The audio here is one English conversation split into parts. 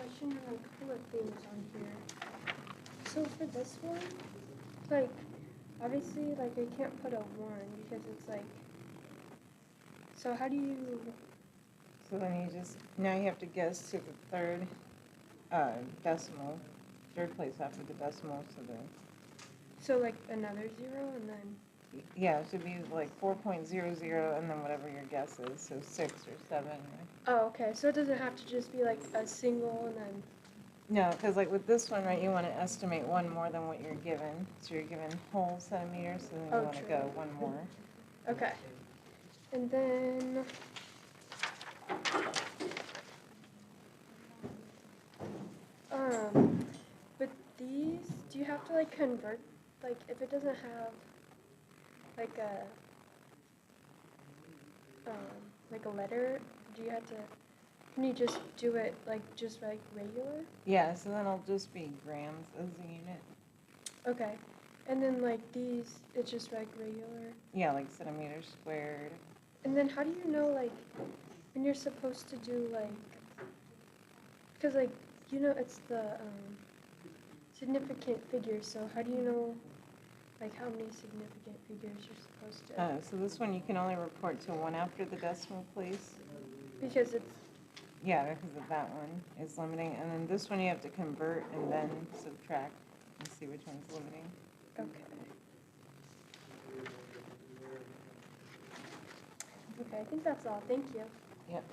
question on a couple of things on here. So for this one, like, obviously, like, I can't put a 1 because it's like, so how do you, So then you just, now you have to guess to the third decimal, third place after the decimal, so like another 0 and then, yeah, it should be like 4.00 and then whatever your guess is, so 6 or 7. oh, okay, so it doesn't have to just be like a single and then, No, because like with this one, right, you want to estimate one more than what you're given. So you're given whole centimeters, so then you Oh, want to true. go one more. okay. And then, with these, do you have to like convert, like if it doesn't have like a letter, do you have to, can you just do it like just like regular? Yeah, so then it'll just be grams as a unit. Okay. And then like these, it's just like regular. Yeah, like centimeters squared. And then how do you know like when you're supposed to do like, because like, you know, it's the significant figures, so how do you know like how many significant figures you're supposed to? So this one you can only report to one after the decimal place. Because it's, Yeah, because of that one is limiting. And then this one you have to convert and then subtract and see which one's limiting. okay. Okay, I think that's all. Thank you. Yep.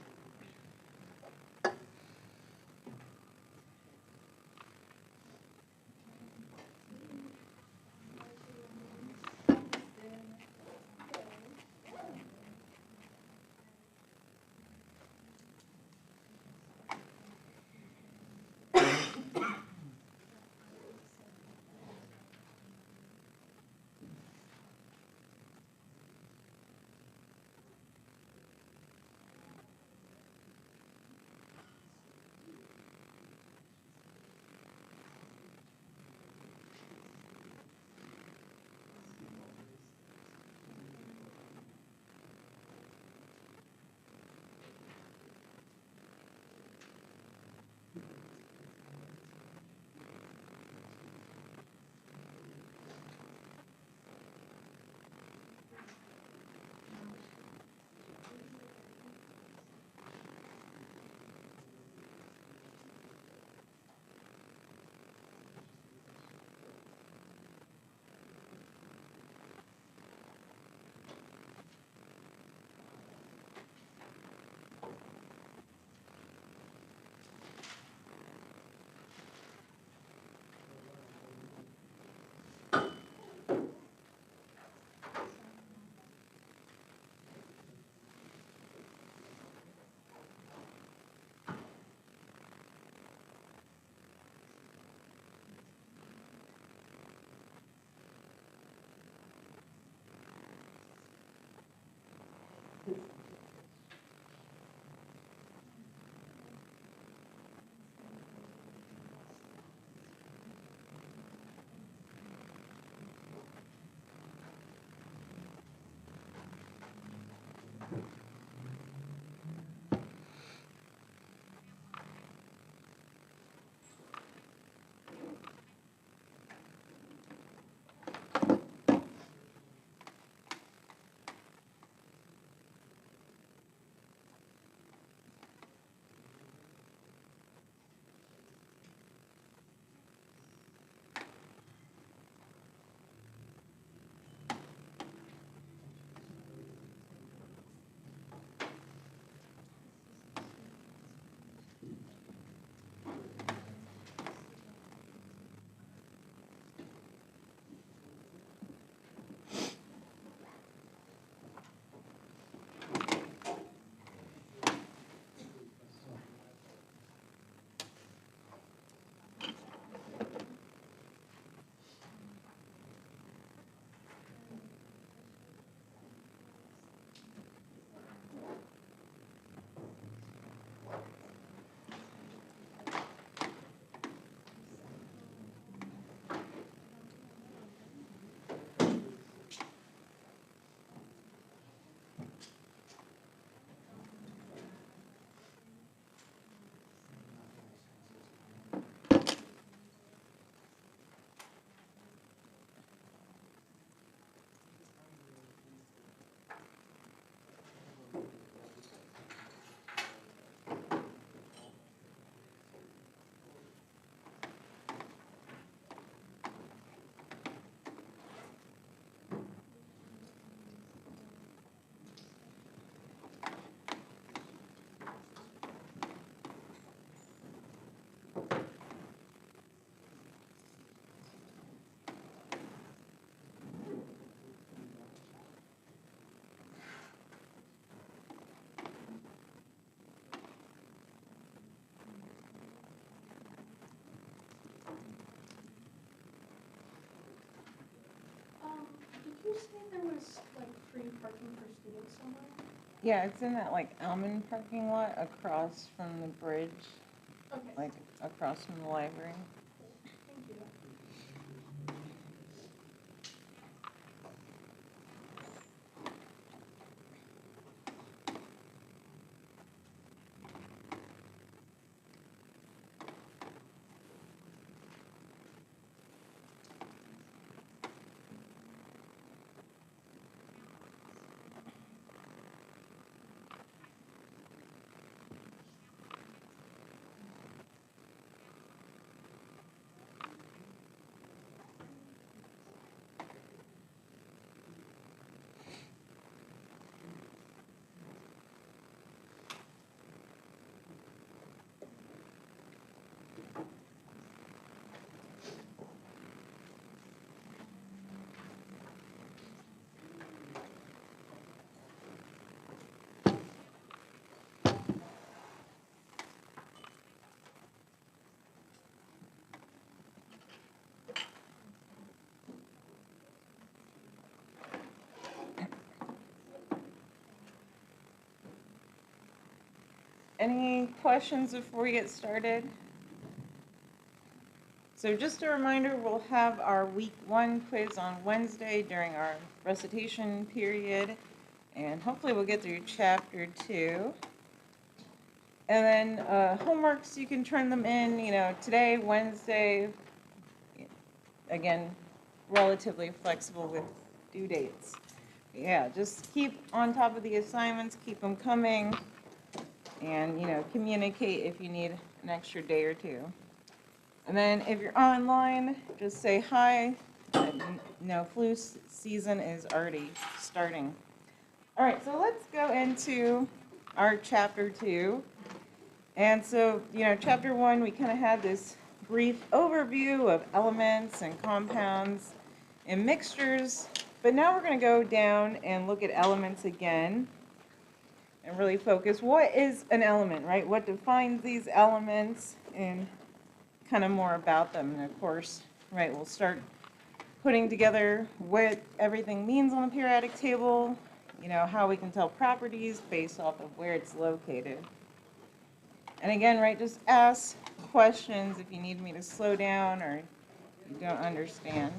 you say there was like free parking for students somewhere? Yeah, it's in that like Almond parking lot across from the bridge, Okay. like across from the library. Thank you. Any questions before we get started? So just a reminder, we'll have our week 1 quiz on Wednesday during our recitation period, and hopefully we'll get through chapter 2. And then homeworks, you can turn them in, today, Wednesday, again, relatively flexible with due dates. Yeah, just keep on top of the assignments, keep them coming, and, communicate if you need an extra day or two. And then if you're online, just say hi. Flu season is already starting. All right, so let's go into our chapter 2. And so, chapter 1, we kind of had this brief overview of elements and compounds and mixtures. But now we're going to go down and look at elements again and really focus. What is an element, right? What defines these elements and kind of more about them. And of course, right, we'll start putting together what everything means on the periodic table, how we can tell properties based off of where it's located. And again, right, just ask questions if you need me to slow down or you don't understand.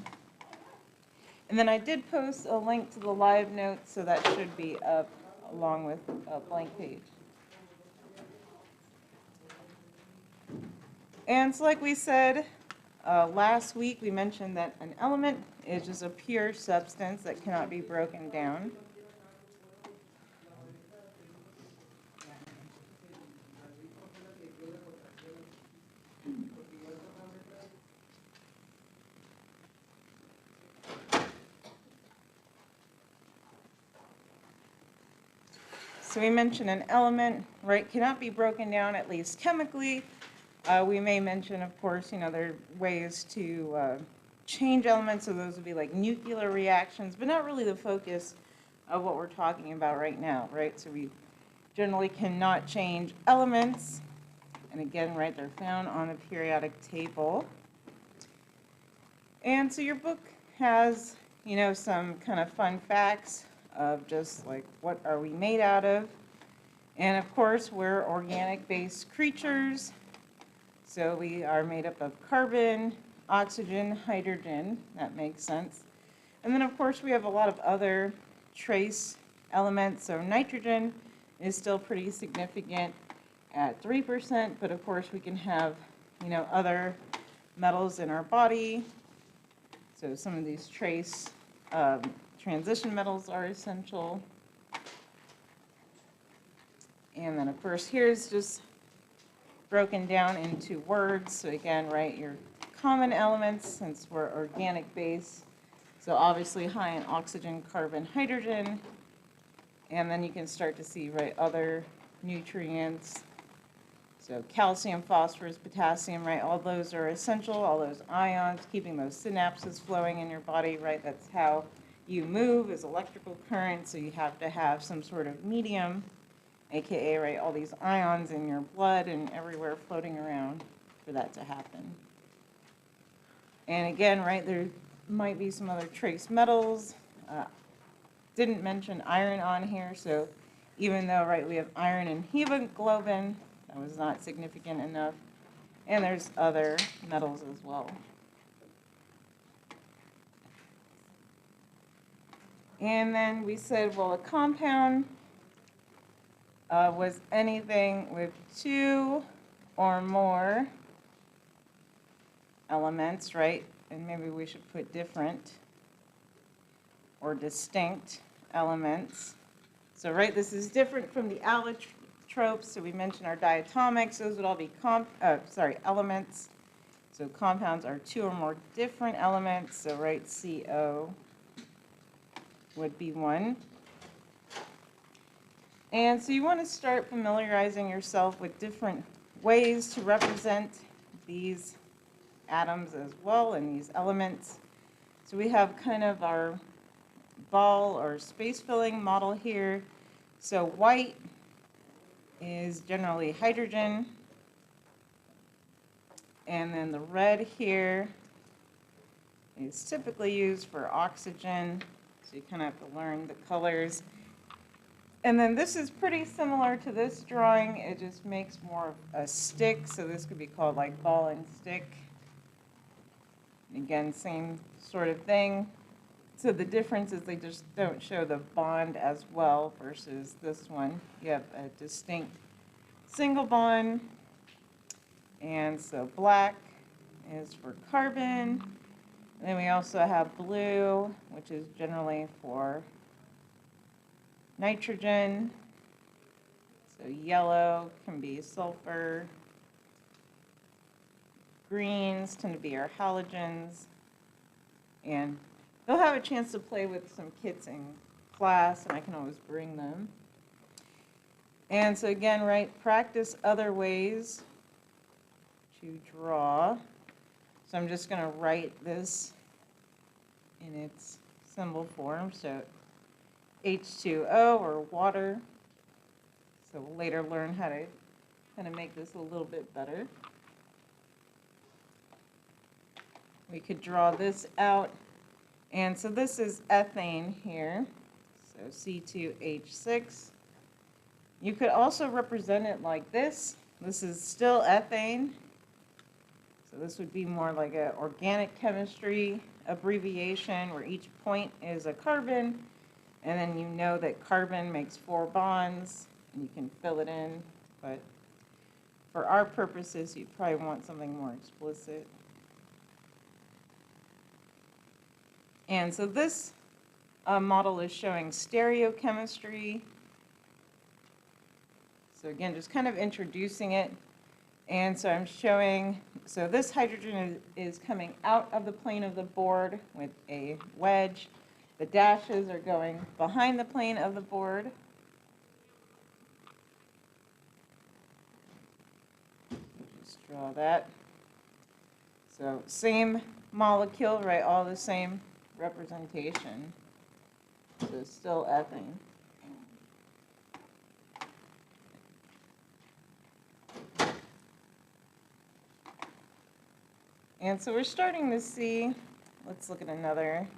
And then I did post a link to the live notes, so that should be up along with a blank page. And so like we said last week, we mentioned that an element is just a pure substance that cannot be broken down. So we mentioned an element, right, cannot be broken down, at least chemically. We may mention, of course, there are ways to change elements, so those would be like nuclear reactions, but not really the focus of what we're talking about right now, right? So we generally cannot change elements. And again, right, they're found on a periodic table. And so your book has, some kind of fun facts of just like what are we made out of. And of course, we're organic-based creatures. So we are made up of carbon, oxygen, hydrogen. That makes sense. And then, of course, we have a lot of other trace elements. So nitrogen is still pretty significant at 3%, but of course we can have, other metals in our body. So some of these trace transition metals are essential. And then, of course, here's just broken down into words. So again, right, your common elements, since we're organic base. So obviously high in oxygen, carbon, hydrogen. And then you can start to see, right, other nutrients. So calcium, phosphorus, potassium, right, all those are essential, all those ions, keeping those synapses flowing in your body, right? That's how you move, is electrical current, so you have to have some sort of medium, aka, right, all these ions in your blood and everywhere floating around for that to happen. And again, right, there might be some other trace metals, Didn't mention iron on here, so even though, right, we have iron and hemoglobin, that was not significant enough. And there's other metals as well. And then we said, well, a compound was anything with two or more elements, right? And maybe we should put different or distinct elements. So, right, this is different from the allotropes. So we mentioned our diatomics. Those would all be elements. So compounds are two or more different elements. So, right, CO would be one. And so you want to start familiarizing yourself with different ways to represent these atoms as well and these elements. So we have kind of our ball or space filling model here. So white is generally hydrogen. And then the red here is typically used for oxygen. So you kind of have to learn the colors. And then this is pretty similar to this drawing. It just makes more of a stick. So this could be called like ball and stick. Again, same sort of thing. So the difference is they just don't show the bond as well versus this one. You have a distinct single bond. And so black is for carbon. And then we also have blue, which is generally for nitrogen. So yellow can be sulfur. Greens tend to be our halogens. And they'll have a chance to play with some kits in class, and I can always bring them. And so again, right, practice other ways to draw. So I'm just going to write this in its symbol form. So H2O, or water. So we'll later learn how to kind of make this a little bit better. We could draw this out. And so this is ethane here. So C2H6. You could also represent it like this. This is still ethane. So this would be more like an organic chemistry abbreviation where each point is a carbon. And then you know that carbon makes 4 bonds, and you can fill it in. But for our purposes, you'd probably want something more explicit. And so this model is showing stereochemistry. So again, just kind of introducing it. And so I'm showing, so this hydrogen is coming out of the plane of the board with a wedge. The dashes are going behind the plane of the board. Just draw that. So same molecule, right? All the same representation. So still ethane. And so we're starting to see, let's look at another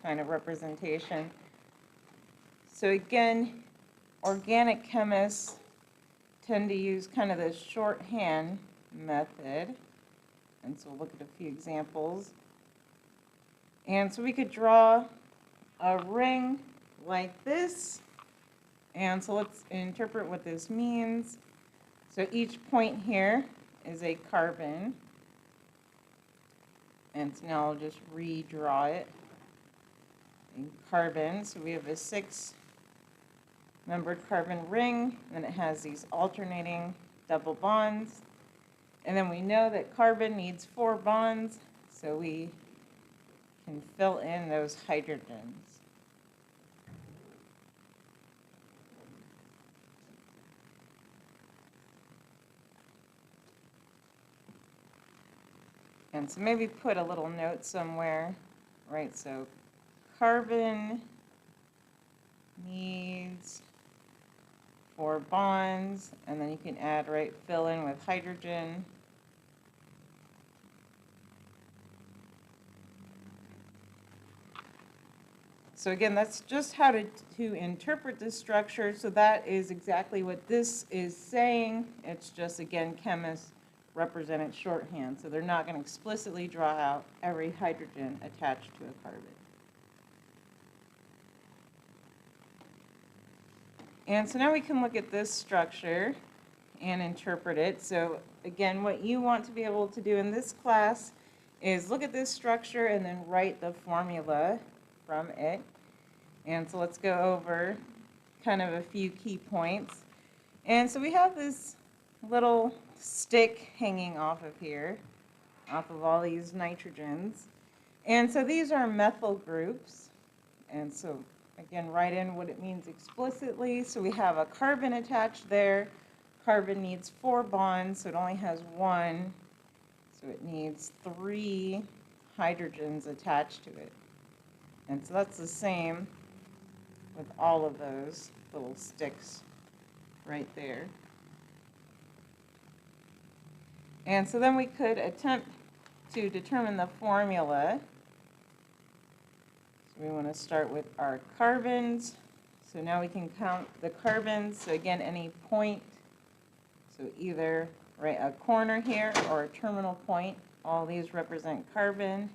kind of representation. So again, organic chemists tend to use kind of the shorthand method. And so we'll look at a few examples. And so we could draw a ring like this. And so let's interpret what this means. So each point here is a carbon. And so now I'll just redraw it in carbon. So we have a 6-membered carbon ring, and it has these alternating double bonds. And then we know that carbon needs 4 bonds, so we can fill in those hydrogens. And so maybe put a little note somewhere, right? So carbon needs 4 bonds, and then you can add, right, fill in with hydrogen. So again, that's just how to interpret this structure. So that is exactly what this is saying. It's just, again, chemists represent it shorthand. So they're not going to explicitly draw out every hydrogen attached to a carbon. And so now we can look at this structure and interpret it. So again, what you want to be able to do in this class is look at this structure and then write the formula from it. And so let's go over kind of a few key points. And so we have this little stick hanging off of here, off of all these nitrogens. And so these are methyl groups. And so again, write in what it means explicitly. So we have a carbon attached there. Carbon needs 4 bonds, so it only has 1. So it needs 3 hydrogens attached to it. And so that's the same with all of those little sticks right there. And so then we could attempt to determine the formula. So we want to start with our carbons. So now we can count the carbons. So again, any point. So either right a corner here or a terminal point. All these represent carbon.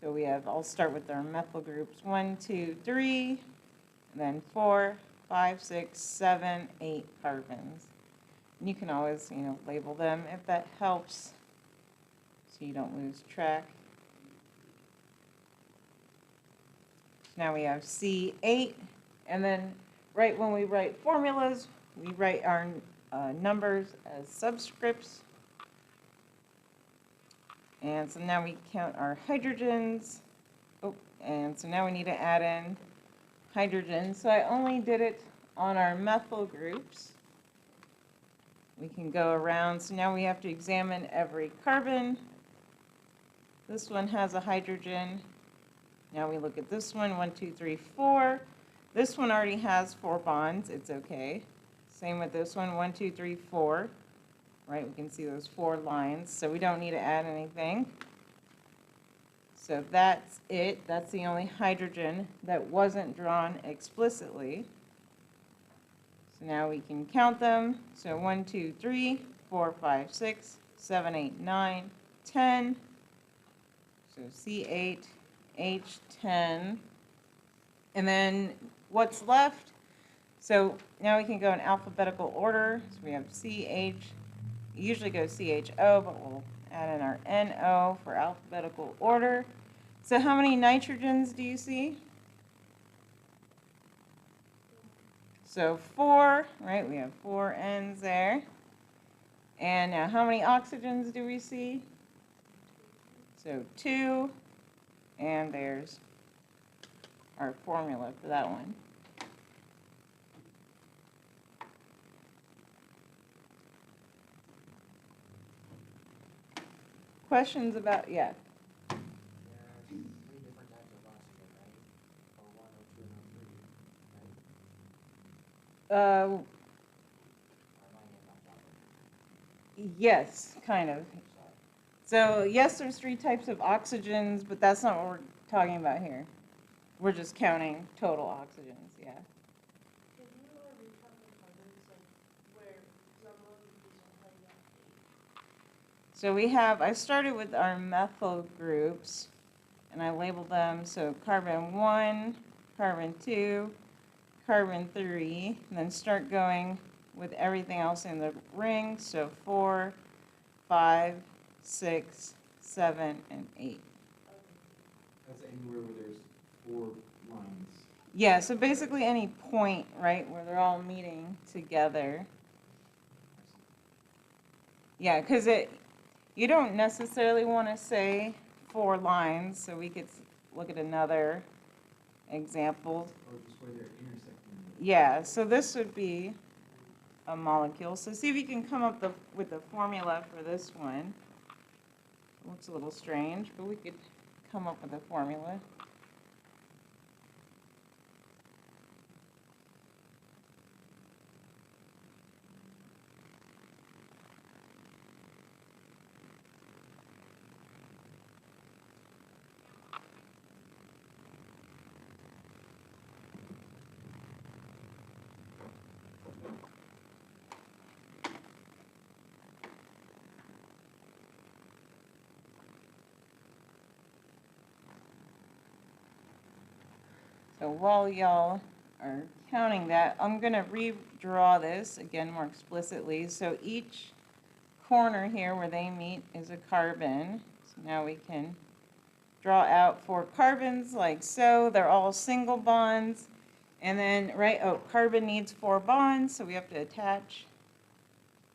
So we have, I'll start with our methyl groups, 1, 2, 3, and then 4, 5, 6, 7, 8 carbons. And you can always, label them if that helps, so you don't lose track. Now we have C8, and then right when we write formulas, we write our numbers as subscripts. And so now we count our hydrogens. Oh, and so now we need to add in hydrogen. So I only did it on our methyl groups. We can go around. So now we have to examine every carbon. This one has a hydrogen. Now we look at this one, 1, 2, 3, 4. This one already has 4 bonds. It's okay. Same with this one, 1, 2, 3, 4. Right, we can see those 4 lines, so we don't need to add anything. So that's it. That's the only hydrogen that wasn't drawn explicitly. So now we can count them. So 1, 2, 3, 4, 5, 6, 7, 8, 9, 10. So C8, H10. And then what's left? So now we can go in alphabetical order. So we have CH. Usually go CHO, but we'll add in our NO for alphabetical order. So how many nitrogens do you see? So 4, right? We have 4 N's there. And now how many oxygens do we see? So 2. And there's our formula for that one. Questions about, yeah. There are 3 different types of oxygen, right? O1, O2, and O3, right? Or am I getting off topic? Yes, kind of. Sorry. So yes, there's 3 types of oxygens, but that's not what we're talking about here. We're just counting total oxygens, yeah. Can you recount the carbons, like where, because I'm looking for some like So we have, I started with our methyl groups, and I labeled them, so carbon 1, carbon 2, carbon 3, and then start going with everything else in the ring, so 4, 5, 6, 7, and 8. That's anywhere where there's 4 lines. Yeah, so basically any point, right, where they're all meeting together. Yeah, because you don't necessarily want to say 4 lines, so we could look at another example. Or just where they're intersecting. Yeah, so this would be a molecule. So see if you can come up with the formula for this one. It looks a little strange, but we could come up with a formula. So while y'all are counting that, I'm gonna redraw this again more explicitly. So each corner here where they meet is a carbon. So now we can draw out 4 carbons like so. They're all single bonds. And then, right, oh, carbon needs 4 bonds, so we have to attach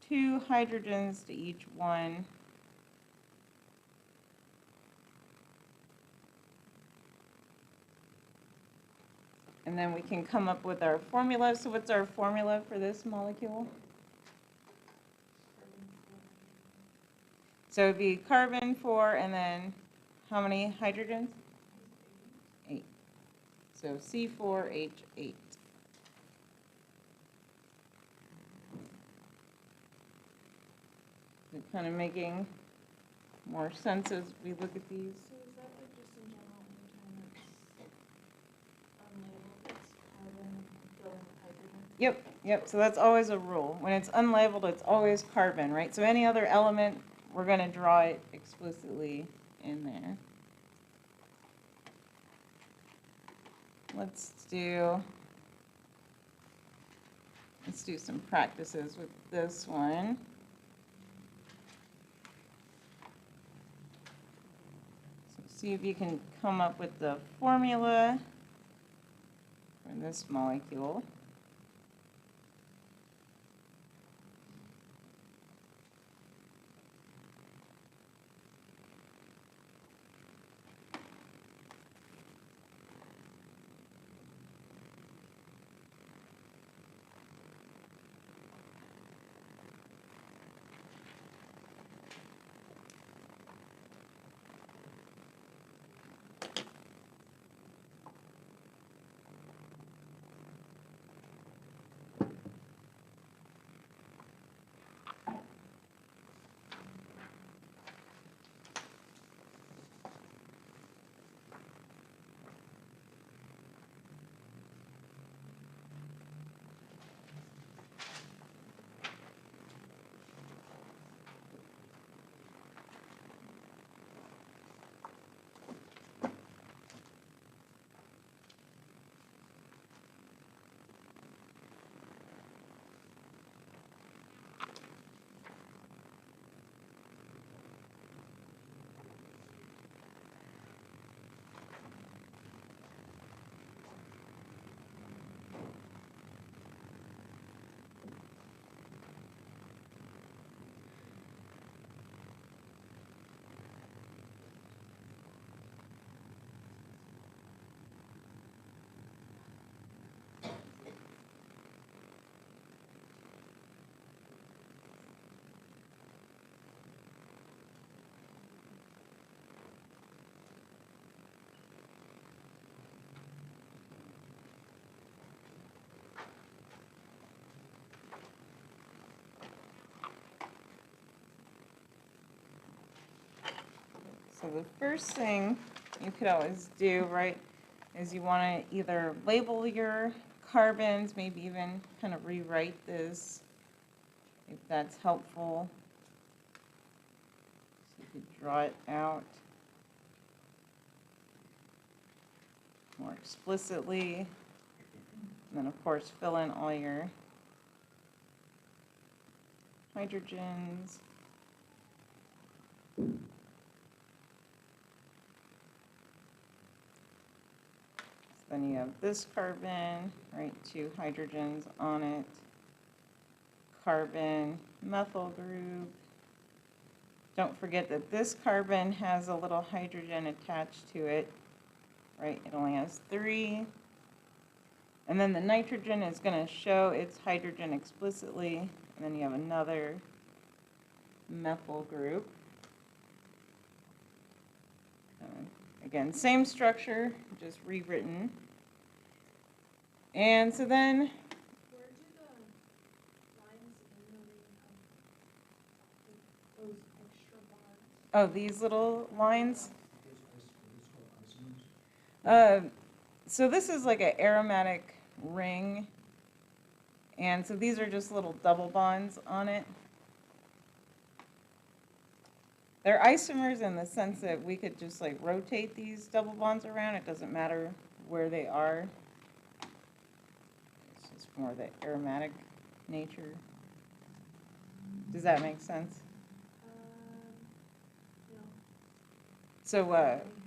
2 hydrogens to each one. And then we can come up with our formula. So what's our formula for this molecule? So it'd be carbon 4, and then how many hydrogens? 8. So C4H8. It's kind of making more sense as we look at these. So is that like just in general, anytime it's unlabeled, it's carbon, fill in with hydrogen? Yep, so that's always a rule. When it's unlabeled, it's always carbon, right? So any other element, we're going to draw it explicitly in there. Let's do some practices with this one. So see if you can come up with the formula for this molecule. So the first thing you could always do, right, is you want to either label your carbons, maybe even kind of rewrite this if that's helpful. So you could draw it out more explicitly. And then, of course, fill in all your hydrogens. Then you have this carbon, right, 2 hydrogens on it. Carbon, methyl group. Don't forget that this carbon has a little hydrogen attached to it, right? It only has 3. And then the nitrogen is going to show its hydrogen explicitly. And then you have another methyl group. Again, same structure, just rewritten. And so then, Where do the lines in the those extra bonds? oh, these little lines. So this is like an aromatic ring. And so these are just little double bonds on it. They're isomers in the sense that we could just like rotate these double bonds around. It doesn't matter where they are. It's just more the aromatic nature. Does that make sense? No. So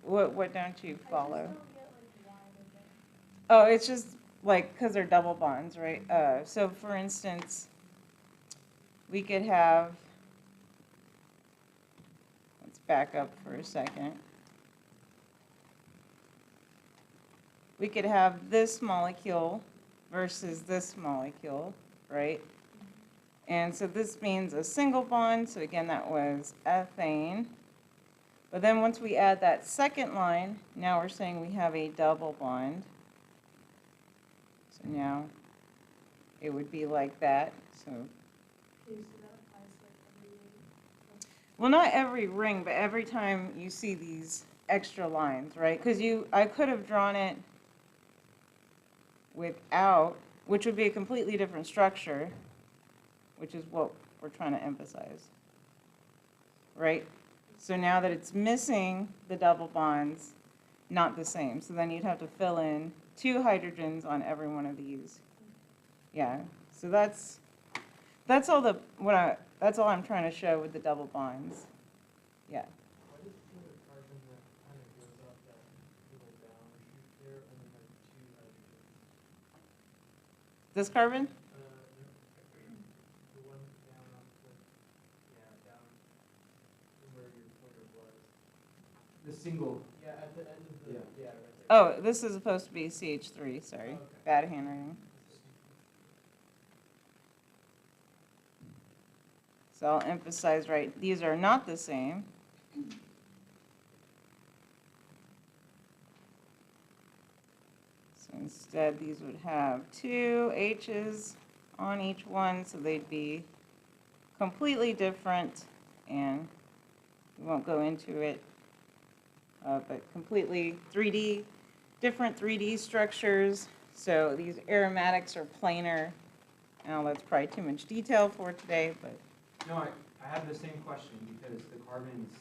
what don't you follow? I just don't get like why they're there. Oh, it's just like, because they're double bonds, right? So for instance, we could have, let's back up for a second. We could have this molecule versus this molecule, right? And so this means a single bond, so again, that was ethane. But then once we add that second line, now we're saying we have a double bond. So now it would be like that. So, Okay, so that applies like every. well, not every ring, but every time you see these extra lines, right? Because I could have drawn it without, which would be a completely different structure, which is what we're trying to emphasize, right? So now that it's missing the double bonds, not the same. So then you'd have to fill in 2 hydrogens on every one of these. Yeah, so that's all that's all I'm trying to show with the double bonds. Yeah. What is the carbon that kind of goes up that little down shoot there and then like 2 hydrogens? This carbon? The one down off the, yeah, down to where your pointer was. The single. Yeah, at the end of the, yeah, right there. Oh, this is supposed to be CH3, sorry. Okay. Bad handwriting. So I'll emphasize, right, these are not the same. So instead, these would have 2 H's on each one, so they'd be completely different, and we won't go into it, but completely 3D, different 3D structures. So these aromatics are planar. Now that's probably too much detail for today, but No, I have the same question because the carbons,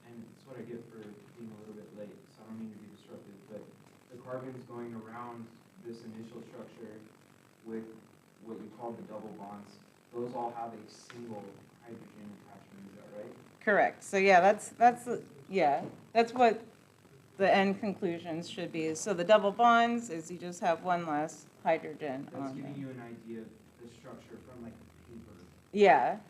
and it's what I get for being a little bit late, so I don't mean to be disruptive, but the carbons going around this initial structure with what you call the double bonds, those all have a single hydrogen attachment, is that right? correct. So yeah, that's what the end conclusions should be. So the double bonds is you just have one less hydrogen That's on giving there. you an idea of the structure from like paper Yeah, standpoint.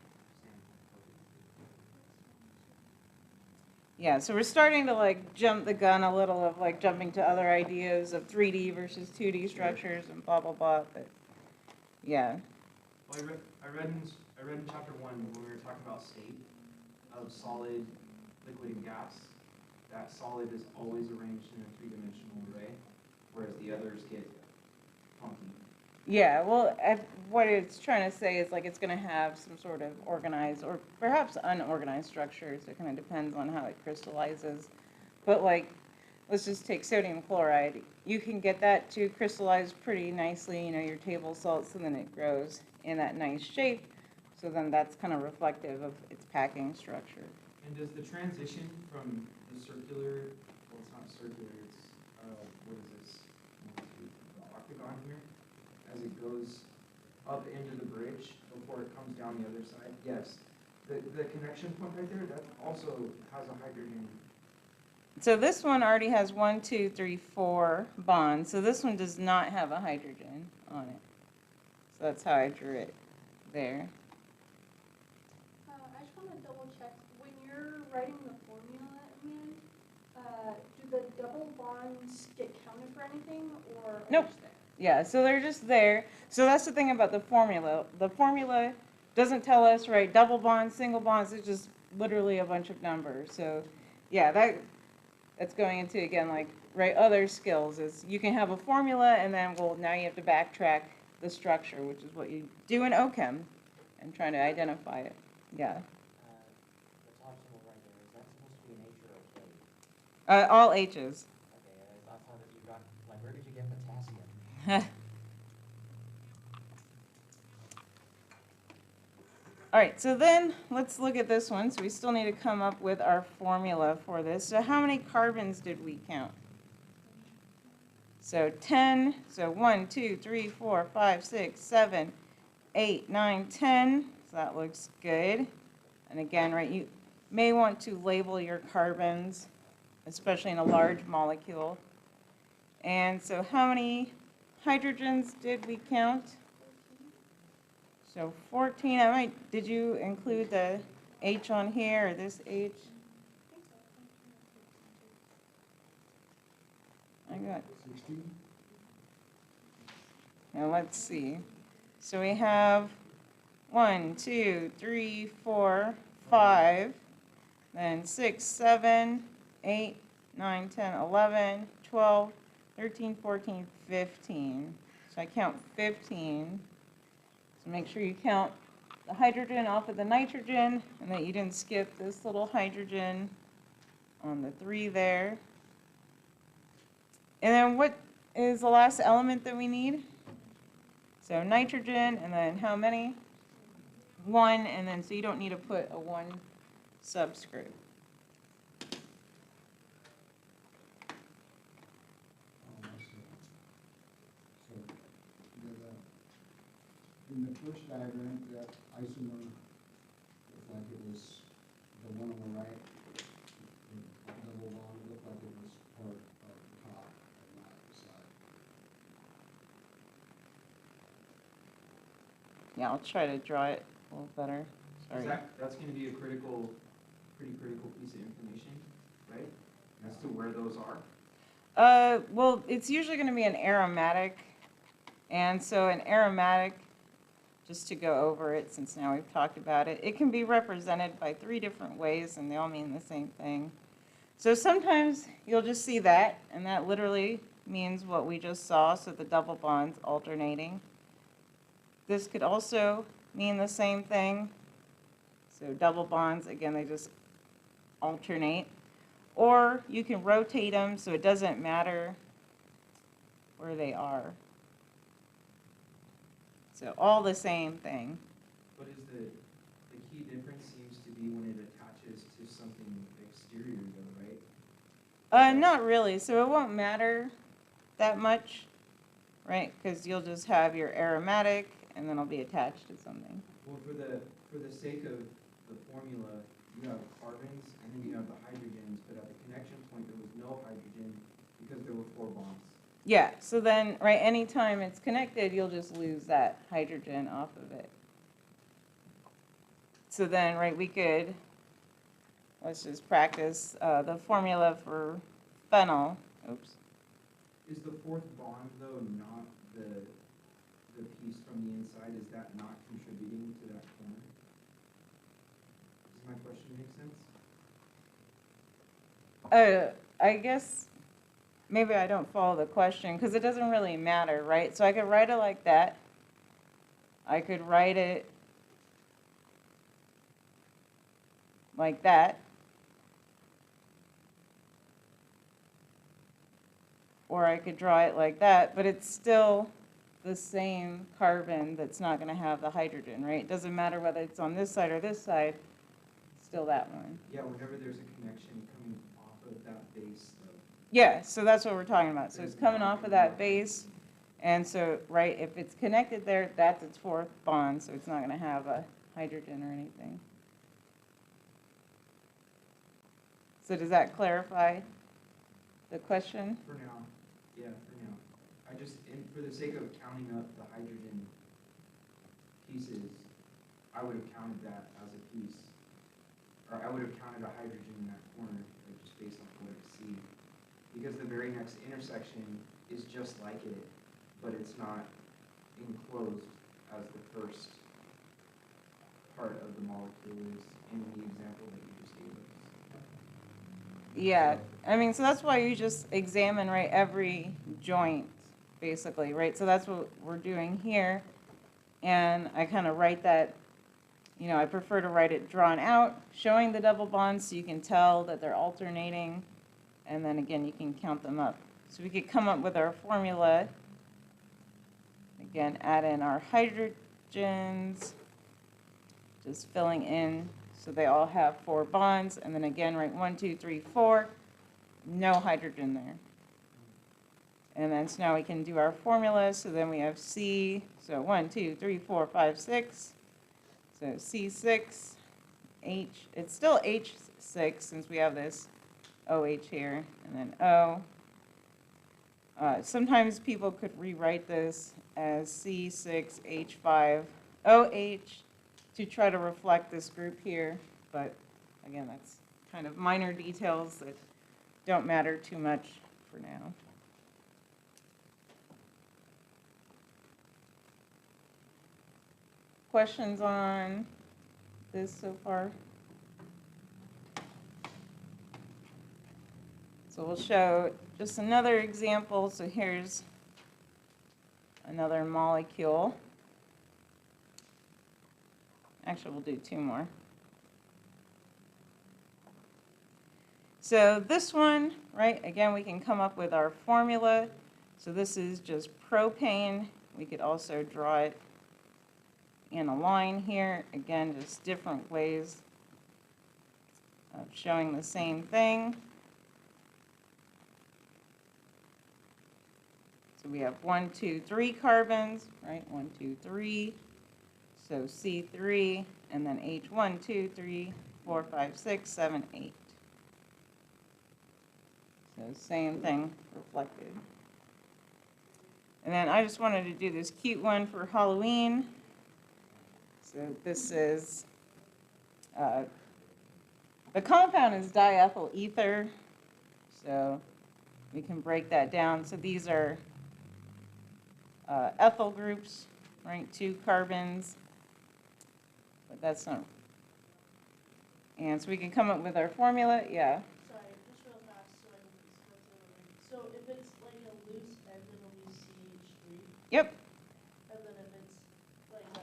yeah. So we're starting to like jump the gun a little of like jumping to other ideas of 3D versus 2D structures and blah, blah, blah, but yeah. Well, I read in chapter 1 when we were talking about state of solid, liquid, and gas. That solid is always arranged in a 3-dimensional array, whereas the others get funky. Yeah, well, what it's trying to say is like it's going to have some sort of organized or perhaps unorganized structures. It kind of depends on how it crystallizes. But like, let's just take sodium chloride. You can get that to crystallize pretty nicely, your table salts, and then it grows in that nice shape. So then that's kind of reflective of its packing structure. And does the transition from the circular, well, it's not circular, it's, what is this? The octagon here, as it goes up into the bridge before it comes down the other side? Yes. The connection point right there, that also has a hydrogen. So this one already has 1, 2, 3, 4 bonds. So this one does not have a hydrogen on it. So that's how I drew it there. I just want to double check, when you're writing the formula, Ian, do the double bonds get counted for anything, or? are they Nope. just there? Yeah, so they're just there. So that's the thing about the formula. The formula doesn't tell us, right, double bonds, single bonds, it's just literally a bunch of numbers. So yeah, that's going into, again, like, right, other skills is you can have a formula and then, well, now you have to backtrack the structure, which is what you do in OCHEM and trying to identify it. Yeah. The top symbol right there, is that supposed to be an H or a K? All H's. Okay, I thought that you got, like, where did you get potassium? All right, so then let's look at this one. So we still need to come up with our formula for this. So how many carbons did we count? So 10, so 1, 2, 3, 4, 5, 6, 7, 8, 9, 10. So that looks good. And again, right, you may want to label your carbons, especially in a large molecule. And so how many hydrogens did we count? So 14. Did you include the H on here or this H? I got 16? Now let's see. So we have 1, 2, 3, 4, 5, then 6, 7, 8, 9, 10, 11, 12, 13, 14, 15. So I count 15. So make sure you count the hydrogen off of the nitrogen and that you didn't skip this little hydrogen on the 3 there. And then what is the last element that we need? So nitrogen, and then how many? 1, and then so you don't need to put a 1 subscript. Oh, I see. So, in the first diagram, that isomer looked like it was the one on the right, the double bond looked like it was part of the top and not the side. Yeah, I'll try to draw it a little better. Sorry. That's gonna be a pretty critical piece of information, right? As to where those are? Well, it's usually going to be an aromatic. And so an aromatic, just to go over it since now we've talked about it, it can be represented by 3 different ways and they all mean the same thing. So sometimes you'll just see that, and that literally means what we just saw, so the double bonds alternating. This could also mean the same thing. So double bonds, again, they just alternate. Or you can rotate them so it doesn't matter where they are. So all the same thing. What is the key difference seems to be when it attaches to something exterior though, right? Not really. So it won't matter that much, right? Because you'll just have your aromatic and then it'll be attached to something. Well, for the sake of the formula, you have carbons and then you have the hydrogens, but at the connection point there was no hydrogen because there were 4 bonds. Yeah, so then, right, anytime it's connected, you'll just lose that hydrogen off of it. So then, right, we could, let's just practice the formula for phenyl. Oops. Is the 4th bond though not the piece from the inside? Is that not contributing to that corner? Does my question make sense? I guess maybe I don't follow the question because it doesn't really matter, right? So I could write it like that. I could write it like that. Or I could draw it like that, but it's still the same carbon that's not going to have the hydrogen, right? It doesn't matter whether it's on this side or this side, it's still that one. Yeah, whenever there's a connection coming off of that base though. Yeah, so that's what we're talking about. So it's coming off of that base, and so, right, if it's connected there, that's its 4th bond, so it's not going to have a hydrogen or anything. So does that clarify the question? For now, yeah, for now. I just, for the sake of counting up the hydrogen pieces, I would have counted that as a piece. Or I would have counted a hydrogen in that corner, like, just based on what I see. Because the very next intersection is just like it, but it's not enclosed as the first part of the molecule is in the example that you just gave us. Yeah, I mean, so that's why you just examine, right, every joint, basically, right? So that's what we're doing here. And I kind of write that, you know, I prefer to write it drawn out, showing the double bonds so you can tell that they're alternating. And then again, you can count them up. So we could come up with our formula. Again, add in our hydrogens, just filling in so they all have 4 bonds. And then again, write 1, 2, 3, 4, no hydrogen there. And then so now we can do our formula. So then we have C, so 1, 2, 3, 4, 5, 6. So C6, H, it's still H6 since we have this OH here, and then O. Sometimes people could rewrite this as C6H5OH to try to reflect this group here, but again, that's kind of minor details that don't matter too much for now. Questions on this so far? So we'll show just another example. So here's another molecule. Actually, we'll do 2 more. So this one, right, again, we can come up with our formula. So this is just propane. We could also draw it in a line here. Again, just different ways of showing the same thing. So we have 1, 2, 3 carbons, right? 1, 2, 3. So C3, and then H 1, 2, 3, 4, 5, 6, 7, 8. So same thing reflected. And then I just wanted to do this cute one for Halloween. So this is, the compound is diethyl ether. So we can break that down. So these are ethyl groups, right? 2 carbons, but that's not. And so we can come up with our formula, yeah. Sorry, just real fast, so if it's like a loose end, it'll be CH3. Yep. And then if it's like a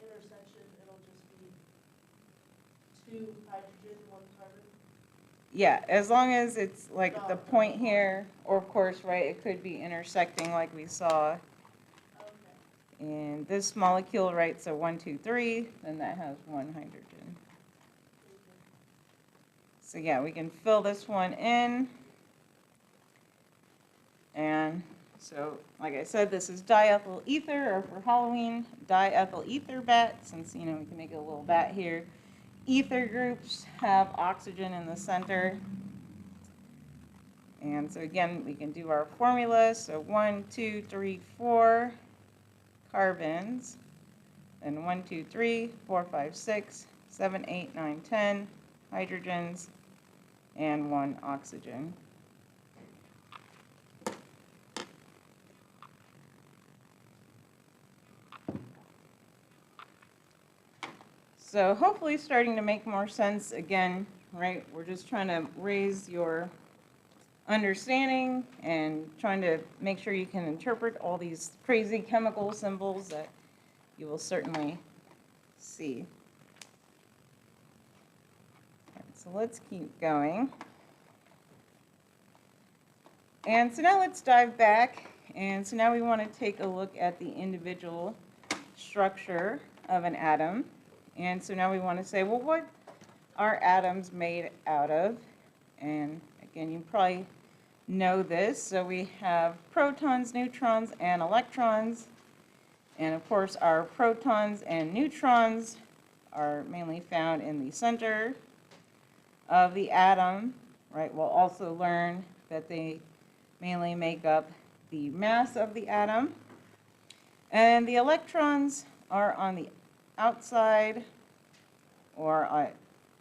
intersection, it'll just be 2 hydrogen, 1 carbon. Yeah, as long as it's like the point here, or of course, right, it could be intersecting like we saw Okay. in this molecule, right? So 1, 2, 3, then that has 1 hydrogen. So yeah, we can fill this one in. And so, like I said, this is diethyl ether, or for Halloween, diethyl ether bat, since, you know, we can make a little bat here. Ether groups have oxygen in the center. And so again, we can do our formula. So 1, 2, 3, 4 carbons. And 1, 2, 3, 4, 5, 6, 7, 8, 9, 10 hydrogens, and 1 oxygen. So hopefully starting to make more sense again, right? We're just trying to raise your understanding and trying to make sure you can interpret all these crazy chemical symbols that you will certainly see. All right, so let's keep going. And so now let's dive back. And so now we want to take a look at the individual structure of an atom. And so now we want to say, well, what are atoms made out of? And again, you probably know this. So we have protons, neutrons, and electrons. And of course, our protons and neutrons are mainly found in the center of the atom, right? We'll also learn that they mainly make up the mass of the atom. And the electrons are on the outside, or I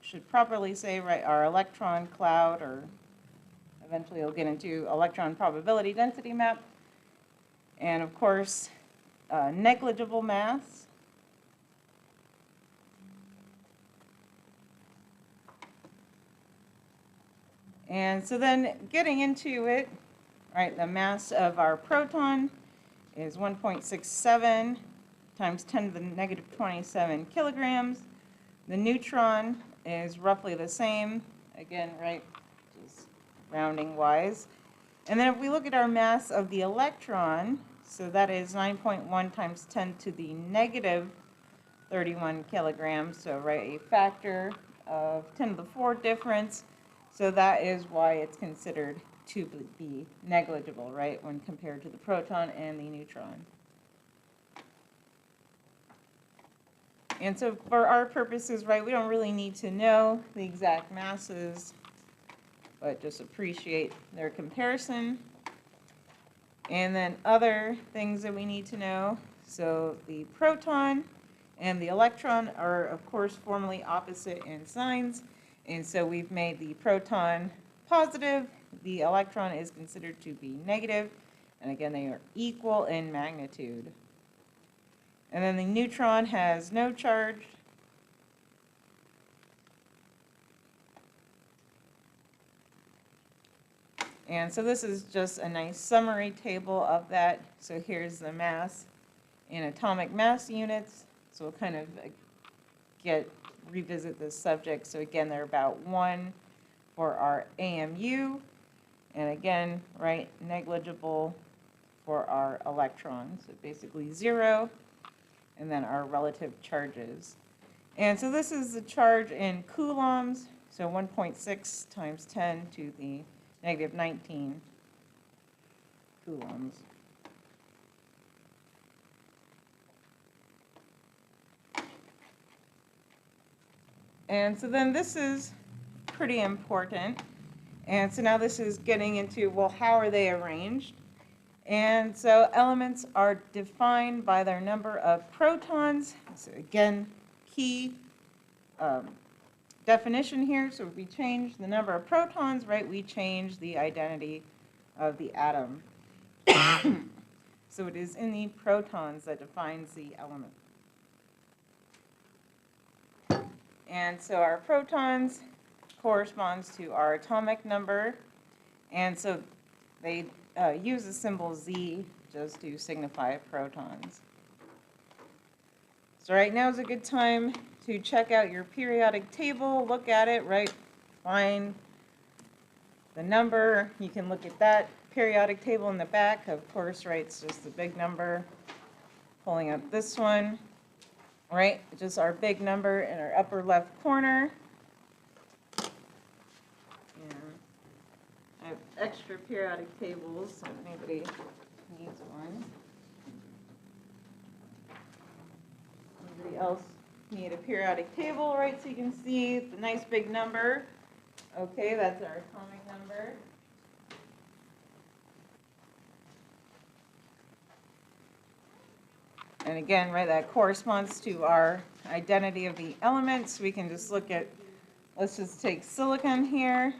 should properly say, right, our electron cloud, or eventually we'll get into electron probability density map. And of course, negligible mass. And so then getting into it, right, the mass of our proton is 1.67 times 10 to the negative 27 kilograms. The neutron is roughly the same, again, right, just rounding wise. And then if we look at our mass of the electron, so that is 9.1 times 10 to the negative 31 kilograms, so right, a factor of 10 to the 4 difference. So that is why it's considered to be negligible, right, when compared to the proton and the neutron. And so for our purposes, right, we don't really need to know the exact masses, but just appreciate their comparison. And then other things that we need to know. So the proton and the electron are, of course, formally opposite in signs. And so we've made the proton positive. The electron is considered to be negative. And again, they are equal in magnitude. And then the neutron has no charge. And so this is just a nice summary table of that. So here's the mass in atomic mass units. So we'll kind of revisit this subject. So again, they're about 1 for our AMU. And again, right, negligible for our electrons. So basically 0. And then our relative charges. And so this is the charge in coulombs. So 1.6 times 10 to the negative 19 coulombs. And so then this is pretty important. And so now this is getting into, well, how are they arranged? And so elements are defined by their number of protons. So again, key definition here. So if we change the number of protons, right, we change the identity of the atom. So it is in the protons that defines the element. And so our protons corresponds to our atomic number. And so they use the symbol Z just to signify protons. So right now is a good time to check out your periodic table, look at it, right? Find the number. You can look at that periodic table in the back. Of course, right, it's just the big number. Pulling up this one, right? Just our big number in our upper left corner. I have extra periodic tables, so if anybody needs one. Anybody else need a periodic table, right, so you can see the nice big number. Okay, that's our atomic number. And again, right, that corresponds to our identity of the elements. We can just look at, let's just take silicon here.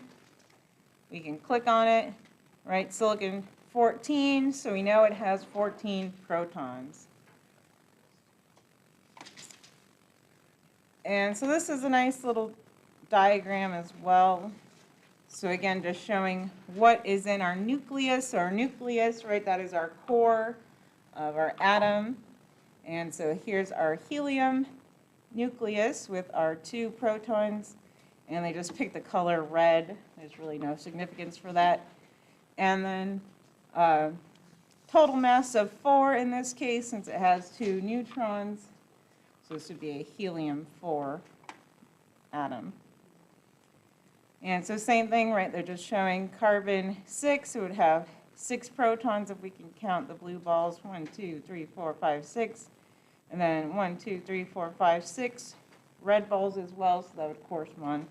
We can click on it, right, silicon 14, so we know it has 14 protons. And so this is a nice little diagram as well. So again, just showing what is in our nucleus. So our nucleus, right, that is our core of our atom. And so here's our helium nucleus with our 2 protons. And they just picked the color red. There's really no significance for that. And then total mass of 4 in this case, since it has 2 neutrons. So this would be a helium-4 atom. And so same thing, right? They're just showing carbon-6. It would have 6 protons if we can count the blue balls. 1, 2, 3, 4, 5, 6. And then 1, 2, 3, 4, 5, 6 red balls as well. So that would correspond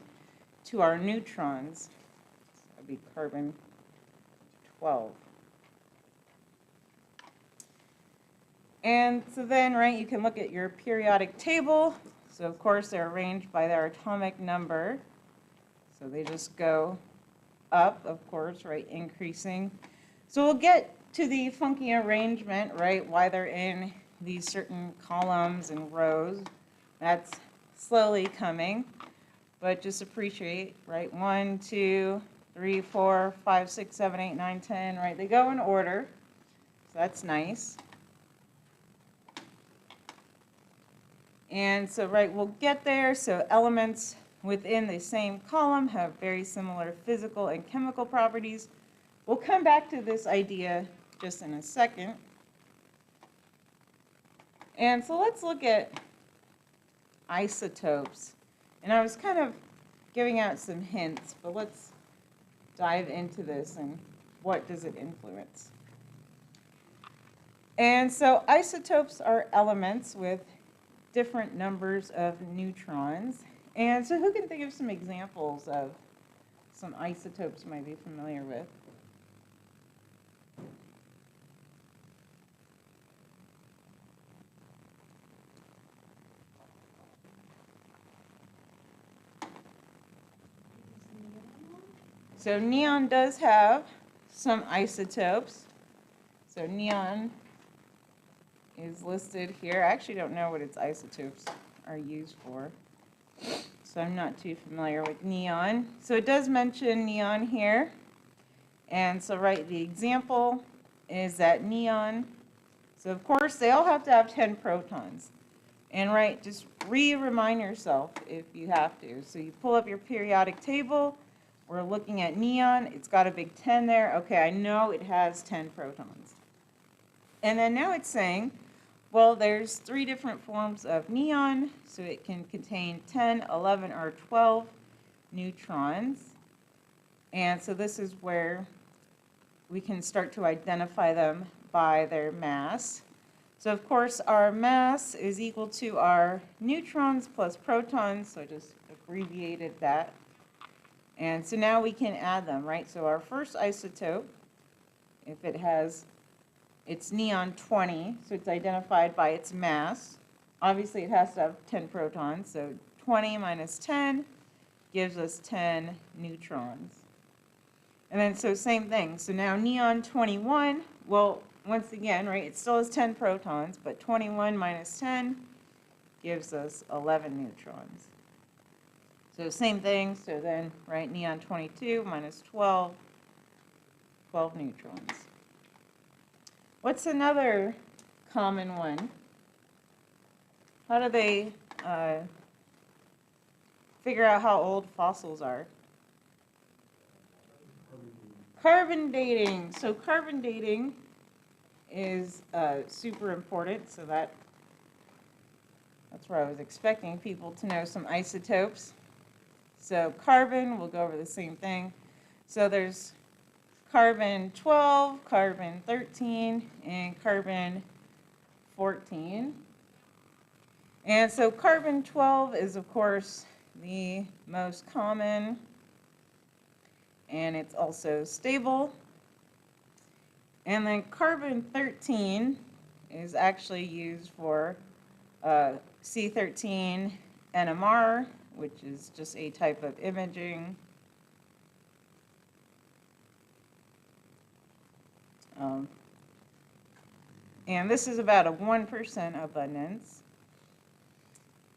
to our neutrons. That would be carbon-12. And so then, right, you can look at your periodic table. So of course they're arranged by their atomic number. So they just go up, of course, right, increasing. So we'll get to the funky arrangement, right, why they're in these certain columns and rows. That's slowly coming, but just appreciate, right, 1, 2, 3, 4, 5, 6, 7, 8, 9, 10, right, they go in order. So that's nice. And so, right, we'll get there. So elements within the same column have very similar physical and chemical properties. We'll come back to this idea just in a second. And so let's look at isotopes. And I was kind of giving out some hints, but let's dive into this and what does it influence. And so isotopes are elements with different numbers of neutrons. And so who can think of some examples of some isotopes you might be familiar with? So neon does have some isotopes. So neon is listed here. I actually don't know what its isotopes are used for, so I'm not too familiar with neon. So it does mention neon here. And so the example is that neon, so of course they all have to have 10 protons. And just remind yourself if you have to. So you pull up your periodic table, we're looking at neon, it's got a big 10 there. Okay, I know it has 10 protons. And then now it's saying, well, there's 3 different forms of neon, so it can contain 10, 11, or 12 neutrons. And so this is where we can start to identify them by their mass. So of course our mass is equal to our neutrons plus protons, so I just abbreviated that. And so now we can add them, right? So our first isotope, if it has, it's neon 20, so it's identified by its mass. Obviously it has to have 10 protons, so 20 minus 10 gives us 10 neutrons. And then so same thing, so now neon 21, well, once again, right, it still has 10 protons, but 21 minus 10 gives us 11 neutrons. So same thing, so then, right, neon 22 minus 12, 12 neutrons. What's another common one? How do they figure out how old fossils are? Carbon dating. So carbon dating is super important, so that's where I was expecting people to know some isotopes. So carbon, we'll go over the same thing. So there's carbon 12, carbon 13, and carbon 14. And so carbon 12 is, of course, the most common, and it's also stable. And then carbon 13 is actually used for C13 NMR, which is just a type of imaging. And this is about a 1% abundance.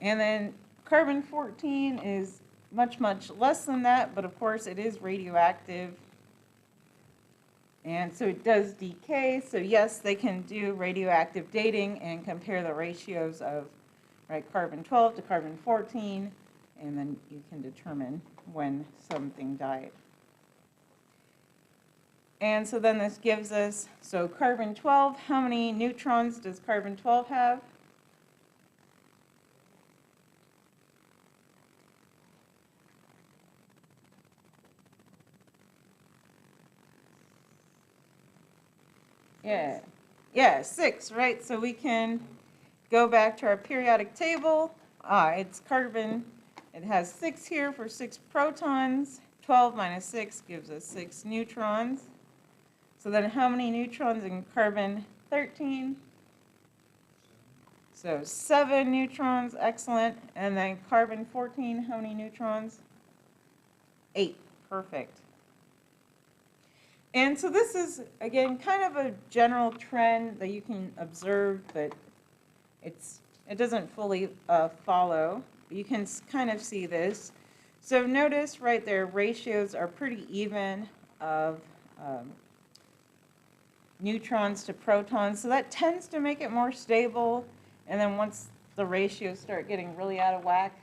And then carbon 14 is much, much less than that, but of course it is radioactive. And so it does decay. So yes, they can do radioactive dating and compare the ratios of carbon 12 to carbon 14, and then you can determine when something died. And so then this gives us, so carbon 12, how many neutrons does carbon 12 have? Yeah, 6, right? So we can go back to our periodic table. It's carbon, it has 6 here for 6 protons. 12 minus 6 gives us 6 neutrons. So then how many neutrons in carbon 13? So 7 neutrons, excellent. And then carbon 14, how many neutrons? 8, perfect. And so this is, again, kind of a general trend that you can observe, but it doesn't fully follow. You can kind of see this. So notice right there, ratios are pretty even of neutrons to protons. So that tends to make it more stable. And then once the ratios start getting really out of whack,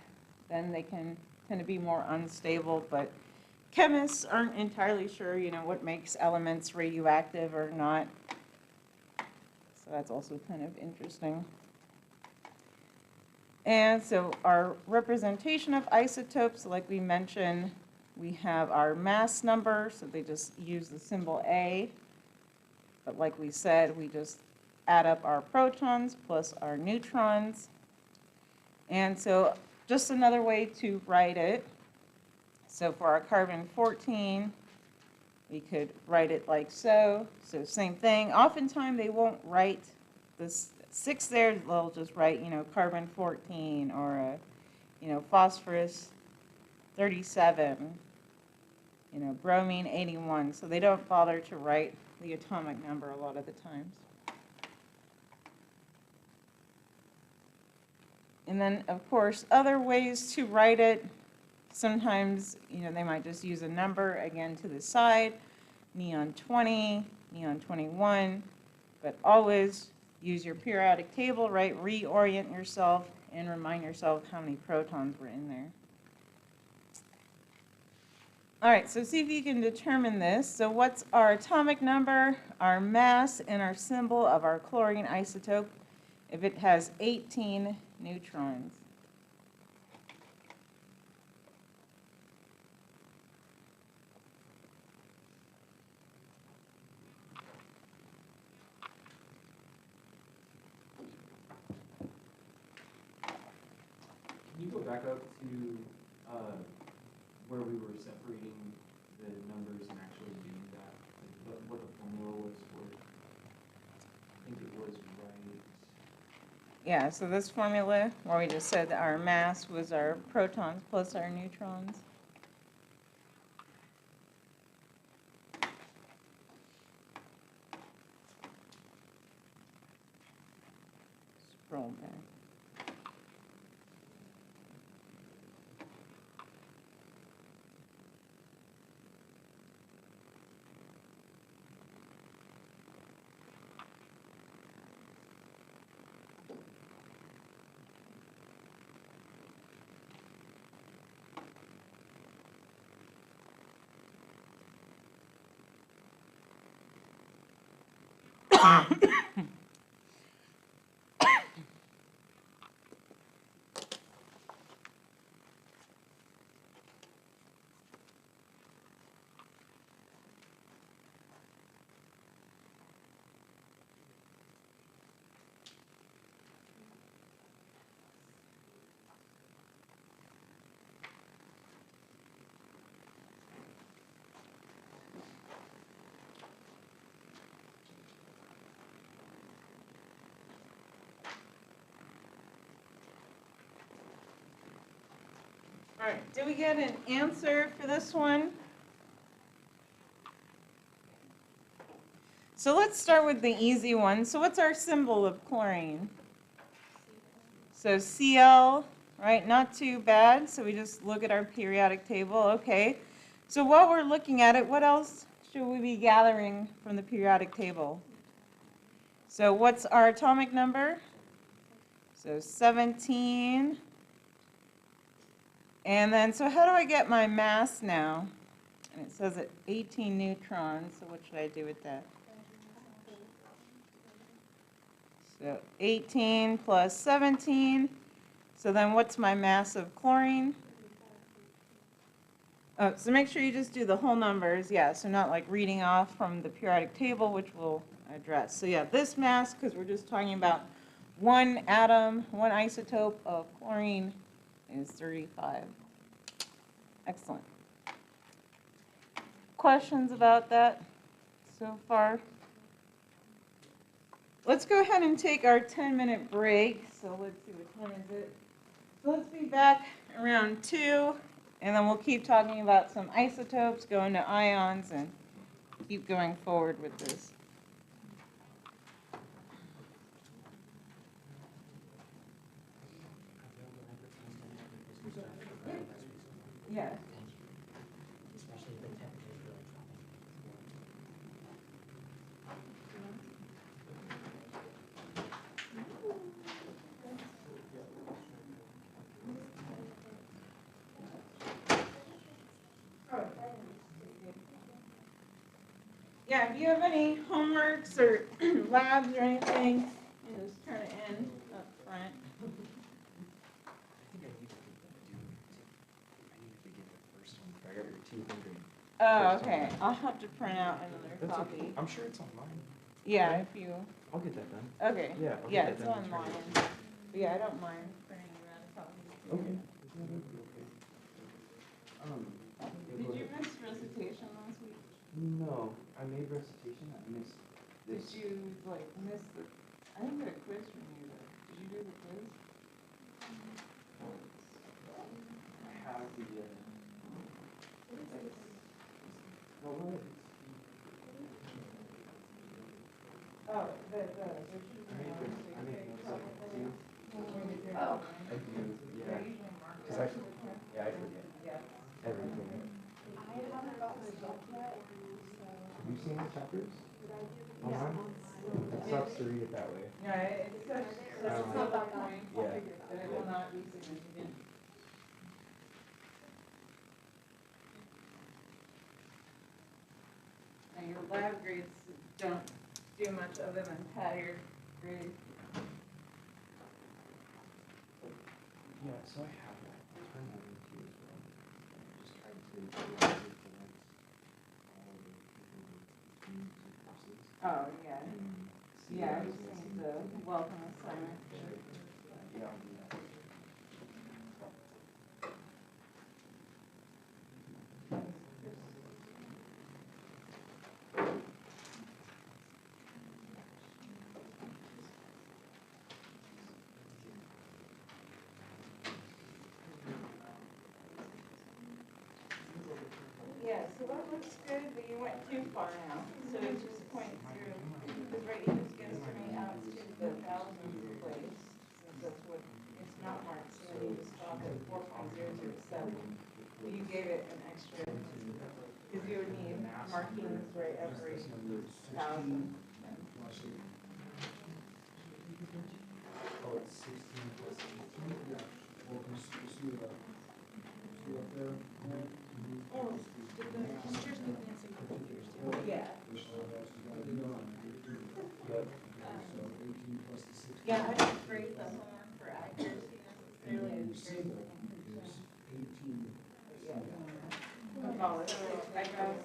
then they can tend to be more unstable. But chemists aren't entirely sure, what makes elements radioactive or not. So that's also kind of interesting. And so our representation of isotopes, like we mentioned, we have our mass number, so they just use the symbol A. But like we said, we just add up our protons plus our neutrons. And so just another way to write it. So for our carbon-14, we could write it like so. So same thing. Oftentimes they won't write this 6 there. They'll just write, carbon-14 or, phosphorus 37, bromine 81. So they don't bother to write the atomic number a lot of the times. And then, of course, other ways to write it. Sometimes, they might just use a number, again, to the side, neon 20, neon 21, but always use your periodic table, right? Reorient yourself and remind yourself how many protons were in there. All right, so see if you can determine this. So what's our atomic number, our mass, and our symbol of our chlorine isotope if it has 18 neutrons? Can you go back up to where we were separating the numbers and actually doing that? Like what the formula was for? I think it was right. Yeah, so this formula where we just said that our mass was our protons plus our neutrons. Scroll back. All right, did we get an answer for this one? So let's start with the easy one. So what's our symbol of chlorine? So Cl, right? Not too bad. So we just look at our periodic table. Okay. So while we're looking at it, what else should we be gathering from the periodic table? So what's our atomic number? So 17. And then, so how do I get my mass now? And it says at 18 neutrons, so what should I do with that? So 18 plus 17. So then what's my mass of chlorine? Oh, so make sure you just do the whole numbers, yeah, so not like reading off from the periodic table, which we'll address. So yeah, this mass, because we're just talking about one atom, one isotope of chlorine, is 35. Excellent. Questions about that so far? Let's go ahead and take our 10-minute break. So let's see, what time is it? So let's be back around 2, and then we'll keep talking about some isotopes, go into ions, and keep going forward with this. Yeah. Especially if the temperature is really dropping. Yeah, if you have any homeworks or labs or anything, you just turn it in up front. I think I need to give the first one prior to see if I'm green. Oh, okay, I'll have to print out another That's okay. copy. I'm sure it's online. Yeah, if you, I'll get that done. okay, Yeah, I'll yeah, get it's that done and turn online. it But yeah, I don't mind printing out a copy. Okay. Yeah, that'd be okay. Yeah, Did go you ahead. miss recitation last week? No, I made recitation, I missed Did this. you, like, miss the, I didn't get a quiz from you, though. Did you do the quiz? I have the, no, what? Oh, the I make notes of it too. Oh. I do, yeah. Cause I forget Yeah. everything. I haven't gotten a book yet, so. Have you seen the chapters? Yeah. Online? It sucks to read it that way. Yeah, it's such a not that point Yeah. that it will not be significant. And your lab grades don't do much other than pad your grade. Yeah, so I have that. I'll turn that into as well. Just trying to connect all the between two courses. Oh, yeah. And see Yeah, I what just is need missing. the welcome assignment. Yeah, I'll do that. Yeah, so that looks good, but you went too far now, so it just points through, because right, it just gets to me out to the thousandth place, since that's what, it's not marked, so then you just stop at 4.007. But you gave it an extra, because you would need markings right every thousand. Plus eight. Oh, it's 16 plus 18? Yeah, well, you see up there? Oh, did the teachers need Nancy computers too? Yeah. Which has to be done. Yep. So 18 plus the 16. Yeah, I don't grade the homework for accuracy And necessarily, then I you just see grade that the is 18. Oh, so I guess,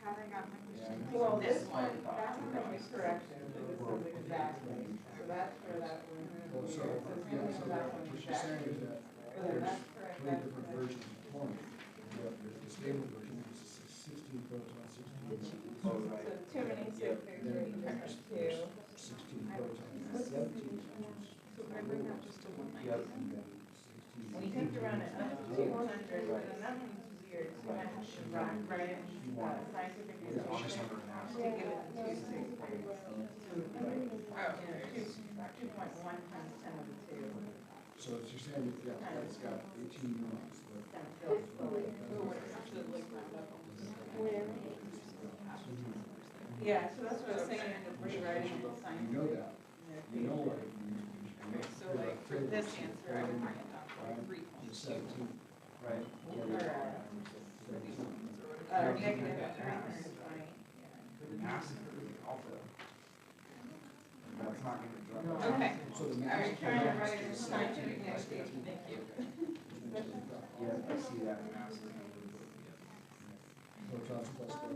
Have I got my question? well, this one, that one will be corrected, because it says exactly, so that's for that one. Well, so, It says yeah, only so for that, that one what she's saying exactly. is that Whether there's that's correct, three that's different correct. versions of 20. The stable version is 16 protons, 16 Oh, So right. too many safe pairs are equal to, 16 protons, and 17 protons. So can I bring that just to one night? Yep. And then 16. well, you have to run it up to 200, but then that one's weird, so you have to write it, scientific Yeah, she's notation never asked. to give it the two safe pairs. Oh, 2.1 times 10 to the 2. So she's saying, that, yeah, it's got 18 ones, but Kind of feels silly. Yeah, so that's what I was saying, end up rewriting the you scientific. know that. You know what it means. So like for this answer, I would bring it up like 3.2. The 17. Right. Or negative 320. The mass alpha. That's not gonna drop. Okay. So the Are mass. you trying to write it in scientific notation? Thank you. Yeah, I see that mass is. Protons plus the,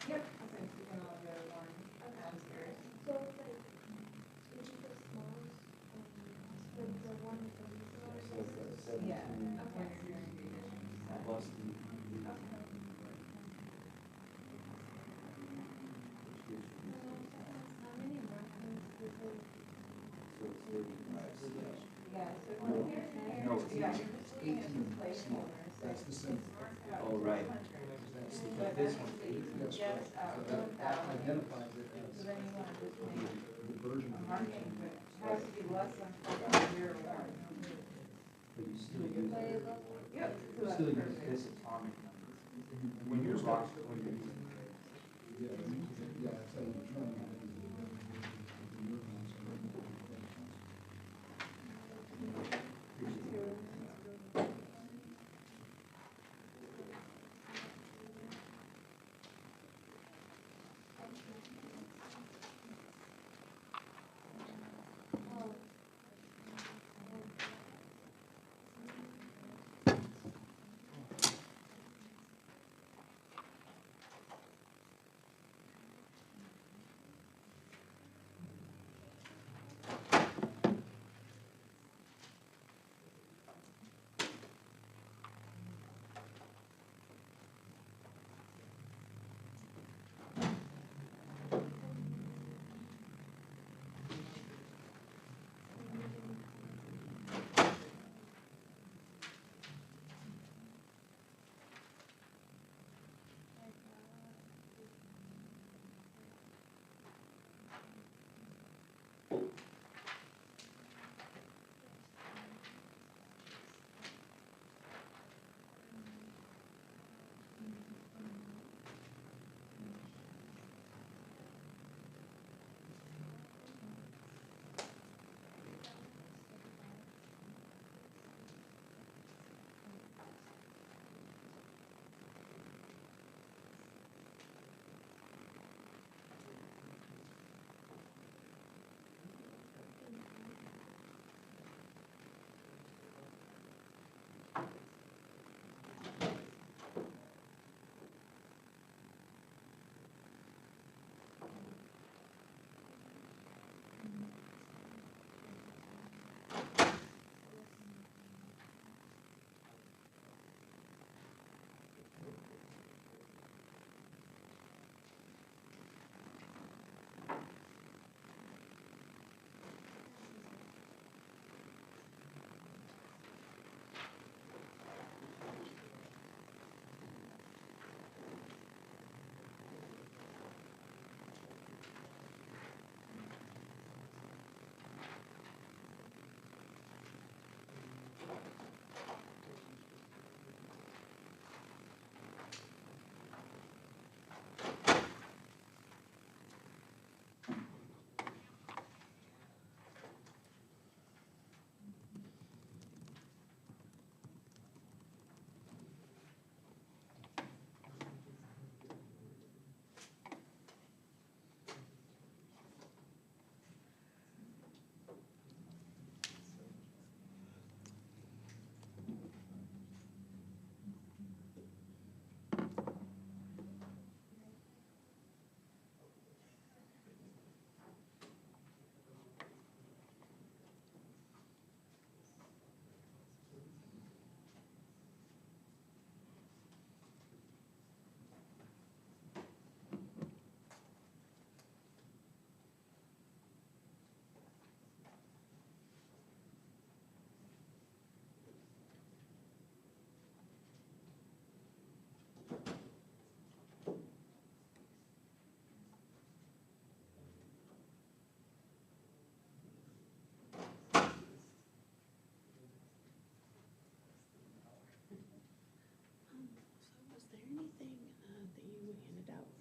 Yep. Since you can all go one downstairs. So it's like, did you put smalls, like the one with the least amount So of it's spaces? Yeah. 17 plus the. How many markers does it? So it's 35, so that's. Yeah, so from here to here, No, it's yeah, 18. you're just looking at the placeholders. that's the symbol. Oh, right. That's the, But this one's 8. yes, Yes, right. So that identifies it So as then you want to just make the version a of marking 18. that has to be less than 4.01. But you still use, Yep. So you that's still use perfect. this atomic number. When you're locked, when you're using. Yeah, yeah, that's how you determine it. The neurons are the protons.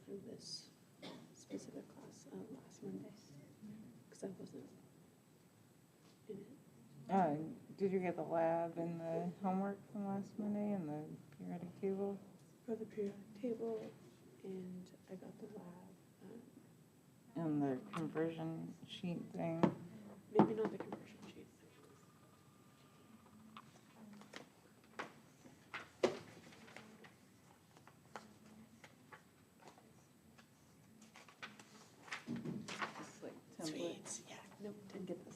for this specific class last Monday, because I wasn't in it. Did you get the lab and the homework from last Monday and the periodic table? For the periodic table, and I got the lab, And the conversion sheet thing? maybe not the conversion sheet. It's like template. Sweet, yeah, nope, didn't get this.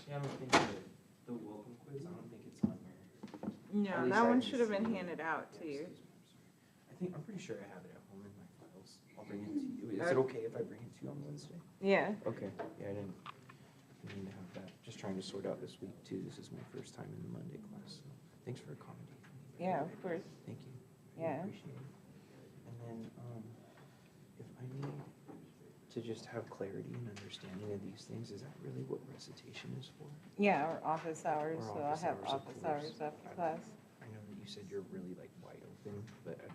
Yeah, I don't think the welcome quiz, I don't think it's on there. No, At least that I one didn't should have been see it. handed out to you. I'm pretty sure I have it at home in my files. I'll bring it to you. Is it okay if I bring it to you on Wednesday? Yeah. Okay, yeah, I didn't mean to have that. Just trying to sort out this week too. This is my first time in the Monday class, so thanks for accommodating me. Yeah, of course. Thank you. Yeah. Appreciate it. And then, if I need to just have clarity and understanding of these things, is that really what recitation is for? Yeah, or office hours, Or so I'll office have hours, of office course. hours after class. I know that you said you're really like wide open, but I'd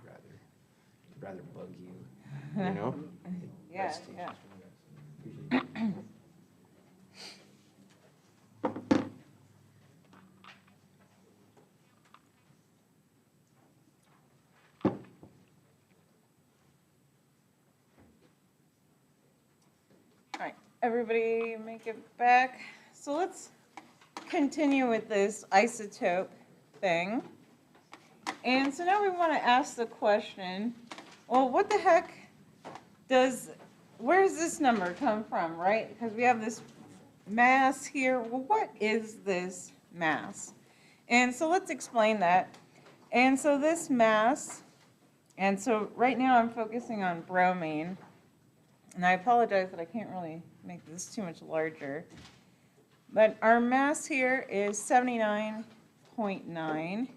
rather bug you, you know? Yeah, Recitation's yeah. usually- All right, everybody make it back. So let's continue with this isotope thing. And so now we want to ask the question, well, what the heck where does this number come from, right? Because we have this mass here. Well, what is this mass? And so let's explain that. And so this mass, and so right now I'm focusing on bromine. And I apologize that I can't really make this too much larger. But our mass here is 79.9.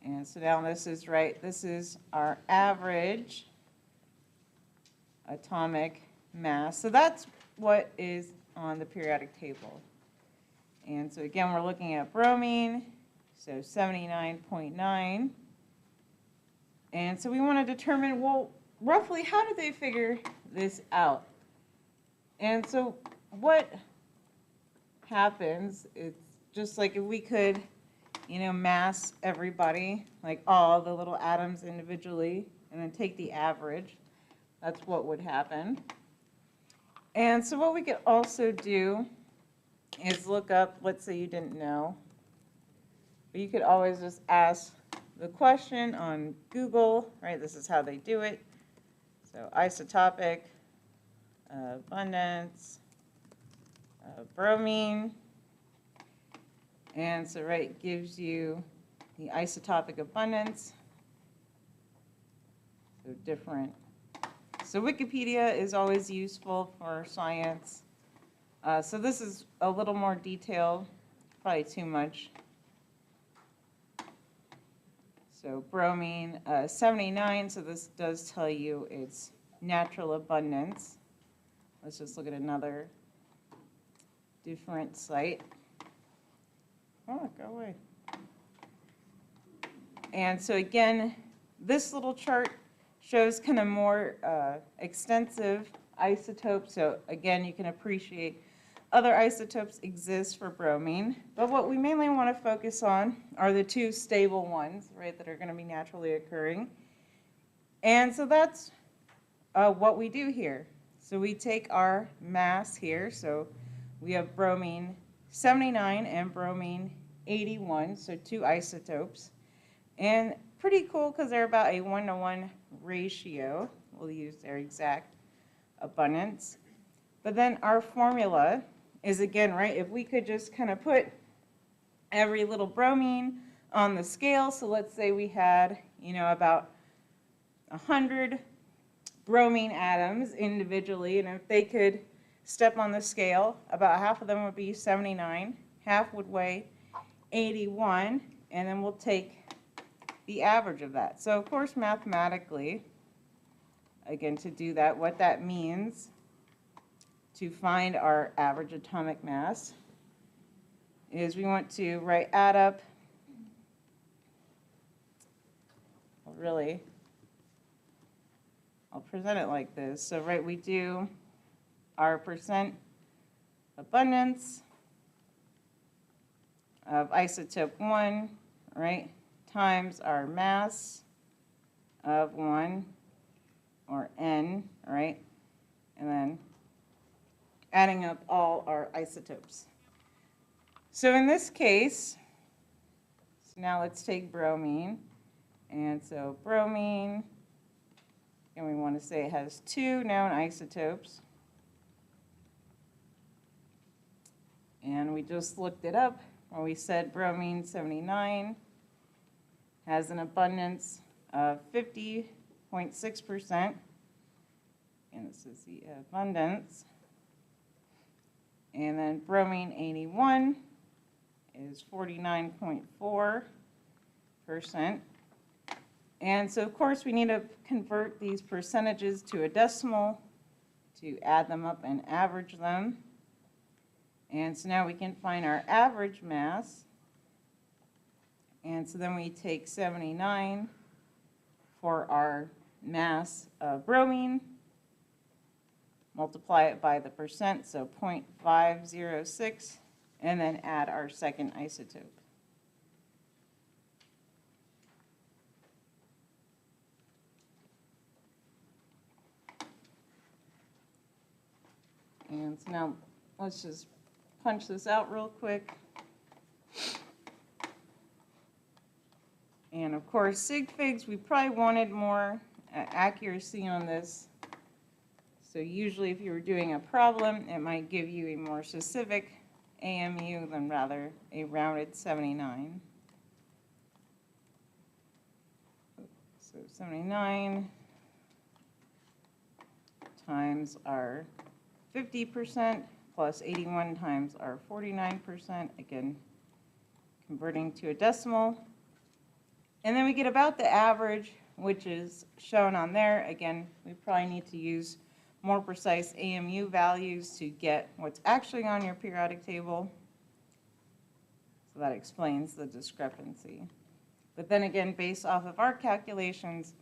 And so now this is right, this is our average atomic mass. So that's what is on the periodic table. And so again, we're looking at bromine, so 79.9. And so we want to determine, well, roughly how do they figure this out? And so what happens, it's just like if we could, mass everybody, like all the little atoms individually, and then take the average. That's what would happen. And so what we could also do is look up, let's say you didn't know, but you could always just ask the question on Google, right? This is how they do it. So isotopic abundance, bromine. And so, right, gives you the isotopic abundance. So different. So Wikipedia is always useful for science. So this is a little more detailed, probably too much. So bromine, 79, so this does tell you its natural abundance. Let's just look at another different site. Oh, go away. And so again, this little chart shows kind of more extensive isotopes. So again, you can appreciate other isotopes exist for bromine. But what we mainly want to focus on are the two stable ones, right, that are going to be naturally occurring. And so that's what we do here. So we take our mass here. So we have bromine 79 and bromine 81, so 2 isotopes. And pretty cool because they're about a 1-to-1 ratio. We'll use their exact abundance. But then our formula is, again, right, if we could just kind of put every little bromine on the scale. So let's say we had, about 100 bromine atoms individually, and if they could step on the scale, about half of them would be 79, half would weigh 81, and then we'll take the average of that. So of course, mathematically, again, to do that, what that means to find our average atomic mass is we want to add up, I'll present it like this. So we do our percent abundance of isotope 1, times our mass of 1, or N, and then adding up all our isotopes. So in this case, now let's take bromine. And so bromine, and we want to say it has 2 known isotopes. And we just looked it up where we said bromine 79 has an abundance of 50.6%. And this is the abundance. And then bromine 81 is 49.4%. And so, of course, we need to convert these percentages to a decimal to add them up and average them. And so now we can find our average mass. And so then we take 79 for our mass of bromine, multiply it by the percent, so 0.506, and then add our second isotope. And so now let's just punch this out real quick. And of course, sig figs, we probably wanted more accuracy on this. So usually if you were doing a problem, it might give you a more specific AMU than rather a rounded 79. So 79 times our 50% plus 81 times our 49%, again, converting to a decimal. And then we get about the average, which is shown on there. Again, we probably need to use more precise AMU values to get what's actually on your periodic table. So that explains the discrepancy. But then again, based off of our calculations,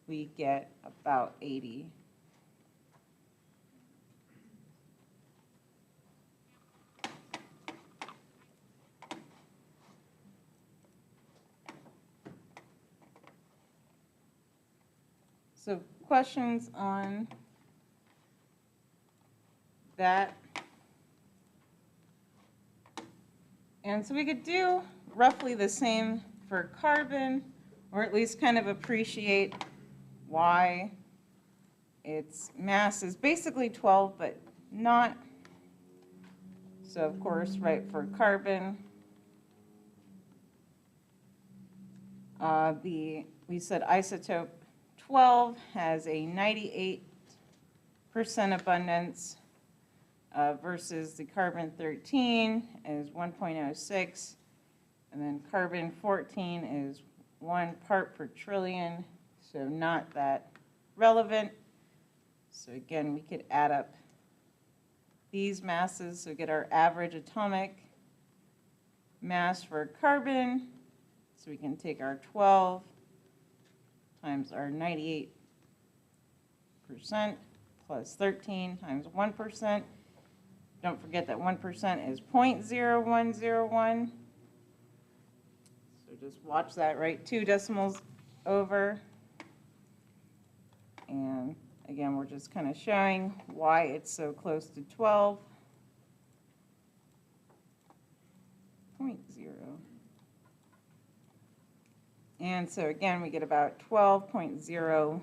we get about 80. So questions on that? And so we could do roughly the same for carbon, or at least kind of appreciate why its mass is basically 12, but not. So of course, for carbon, we said isotope 12 has a 98% abundance versus the carbon 13 is 1.06, and then carbon 14 is 1 part per trillion, so not that relevant. So again, we could add up these masses, so get our average atomic mass for carbon. So we can take our 12 times our 98% plus 13 times 1%. Don't forget that 1% is 0.0101. So just watch that, 2 decimals over. And again, we're just kind of showing why it's so close to 12. And so again, we get about 12.01.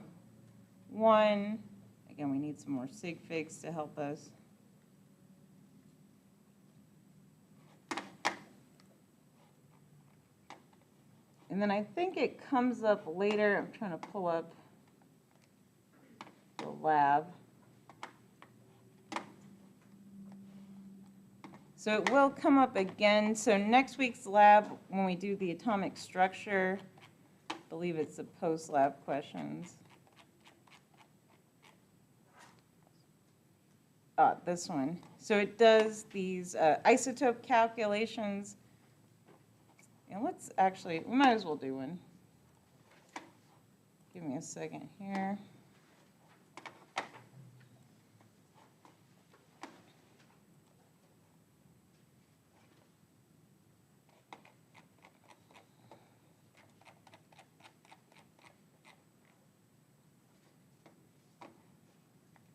Again, we need some more sig figs to help us. And then I think it comes up later. I'm trying to pull up the lab. So it will come up again. So next week's lab, when we do the atomic structure, I believe it's the post-lab questions. This one. So it does these isotope calculations. And let's actually, we might as well do one. Give me a second here.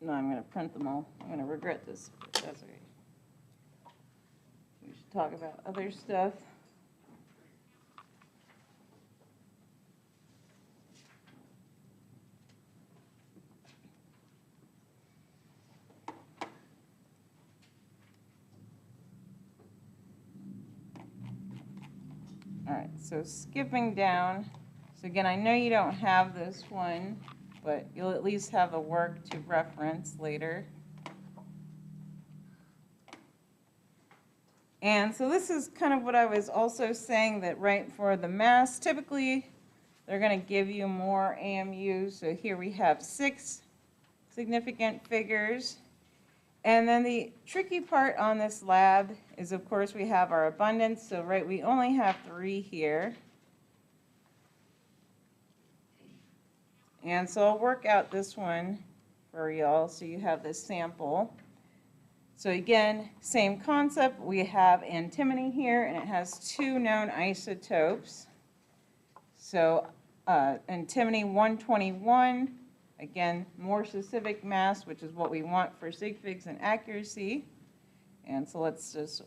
No, I'm going to print them all. I'm going to regret this, but that's okay. We should talk about other stuff. All right, so skipping down. So again, I know you don't have this one, but you'll at least have the work to reference later. And so this is kind of what I was also saying, that right for the mass, typically they're going to give you more AMUs. So here we have 6 significant figures. And then the tricky part on this lab is, of course, we have our abundance. So right, we only have 3 here. And so I'll work out this one for y'all so you have this sample. So again, same concept. We have antimony here, and it has 2 known isotopes. So antimony 121, again, more specific mass, which is what we want for sig figs and accuracy. And so let's just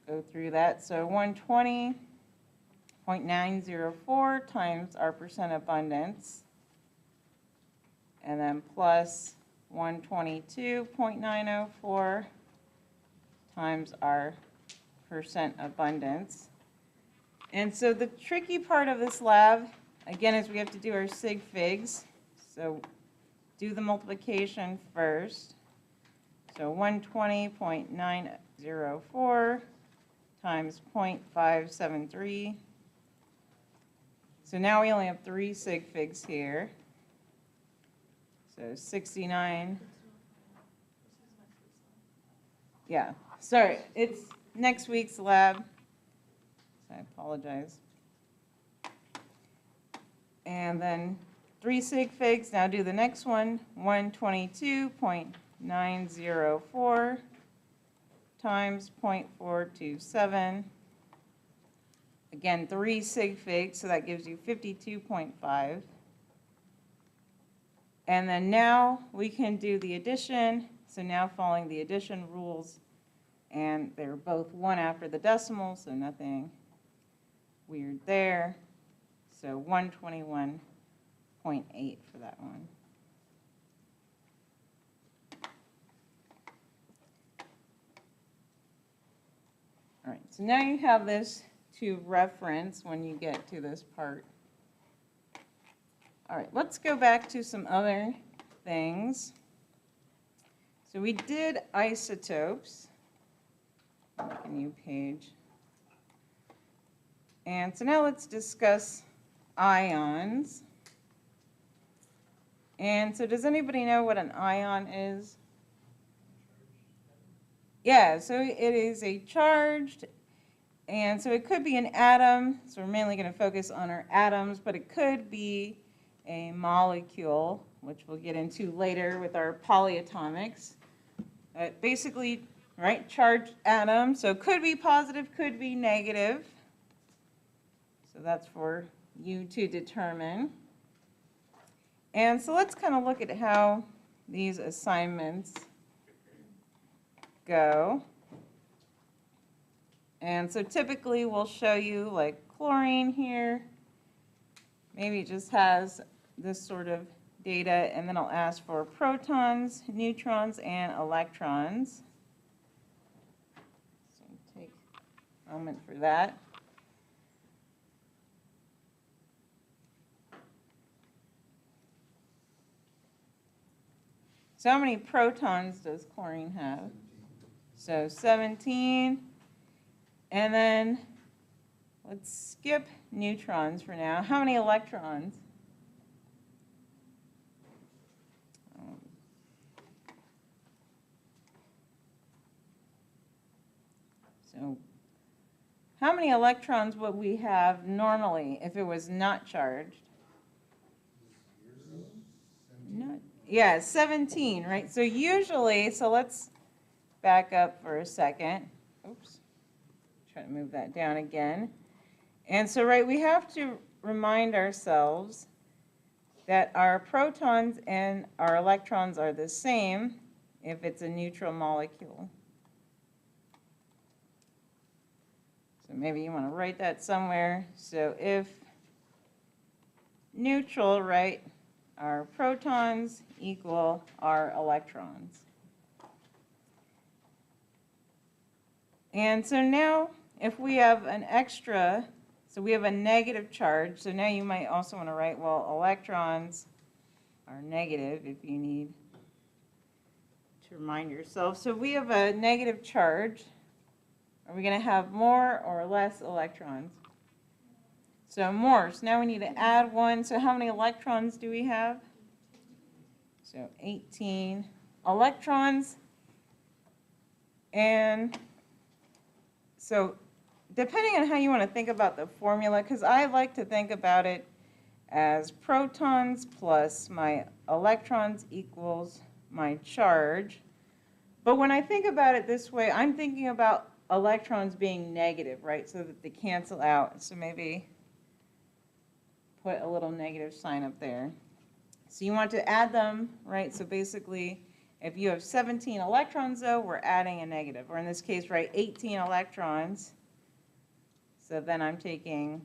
go through that. So 120.904 times our percent abundance, and then plus 122.904 times our percent abundance. And so the tricky part of this lab, again, is we have to do our sig figs. So do the multiplication first. So 120.904 times 0.573. So now we only have 3 sig figs here. So 69. Yeah, sorry, it's next week's lab. So I apologize. And then 3 sig figs. Now do the next one. 122.904 times 0.427. Again, 3 sig figs, so that gives you 52.5. And then now we can do the addition. So now following the addition rules, and they're both 1 after the decimal, so nothing weird there. So 121.8 for that one. All right, so now you have this to reference when you get to this part. All right, let's go back to some other things. So we did isotopes. Make a new page. And so now let's discuss ions. And so does anybody know what an ion is? Yeah, so it is a charged, and so it could be an atom. So we're mainly going to focus on our atoms, but it could be a molecule, which we'll get into later with our polyatomics. Basically, right, charged atom. So it could be positive, could be negative. So that's for you to determine. And so let's kind of look at how these assignments go. And so typically we'll show you like chlorine here, maybe it just has this sort of data, and then I'll ask for protons, neutrons, and electrons. So take a moment for that. So how many protons does chlorine have? So 17. And then let's skip neutrons for now. How many electrons? So how many electrons would we have normally if it was not charged? Not, yeah, 17, right? So usually, so let's back up for a second. Oops. Try to move that down again. And so, right, we have to remind ourselves that our protons and our electrons are the same if it's a neutral molecule. So maybe you want to write that somewhere. So if neutral, right, our protons equal our electrons. And so now if we have an extra, so we have a negative charge, so now you might also want to write, well, electrons are negative if you need to remind yourself. So we have a negative charge. Are we going to have more or less electrons? So more. So now we need to add one. So how many electrons do we have? So 18 electrons. And so depending on how you want to think about the formula, because I like to think about it as protons plus my electrons equals my charge. But when I think about it this way, I'm thinking about electrons being negative, right, so that they cancel out. So maybe put a little negative sign up there. So you want to add them, right? So basically, if you have 17 electrons, though, we're adding a negative. Or in this case, right, 18 electrons. So then I'm taking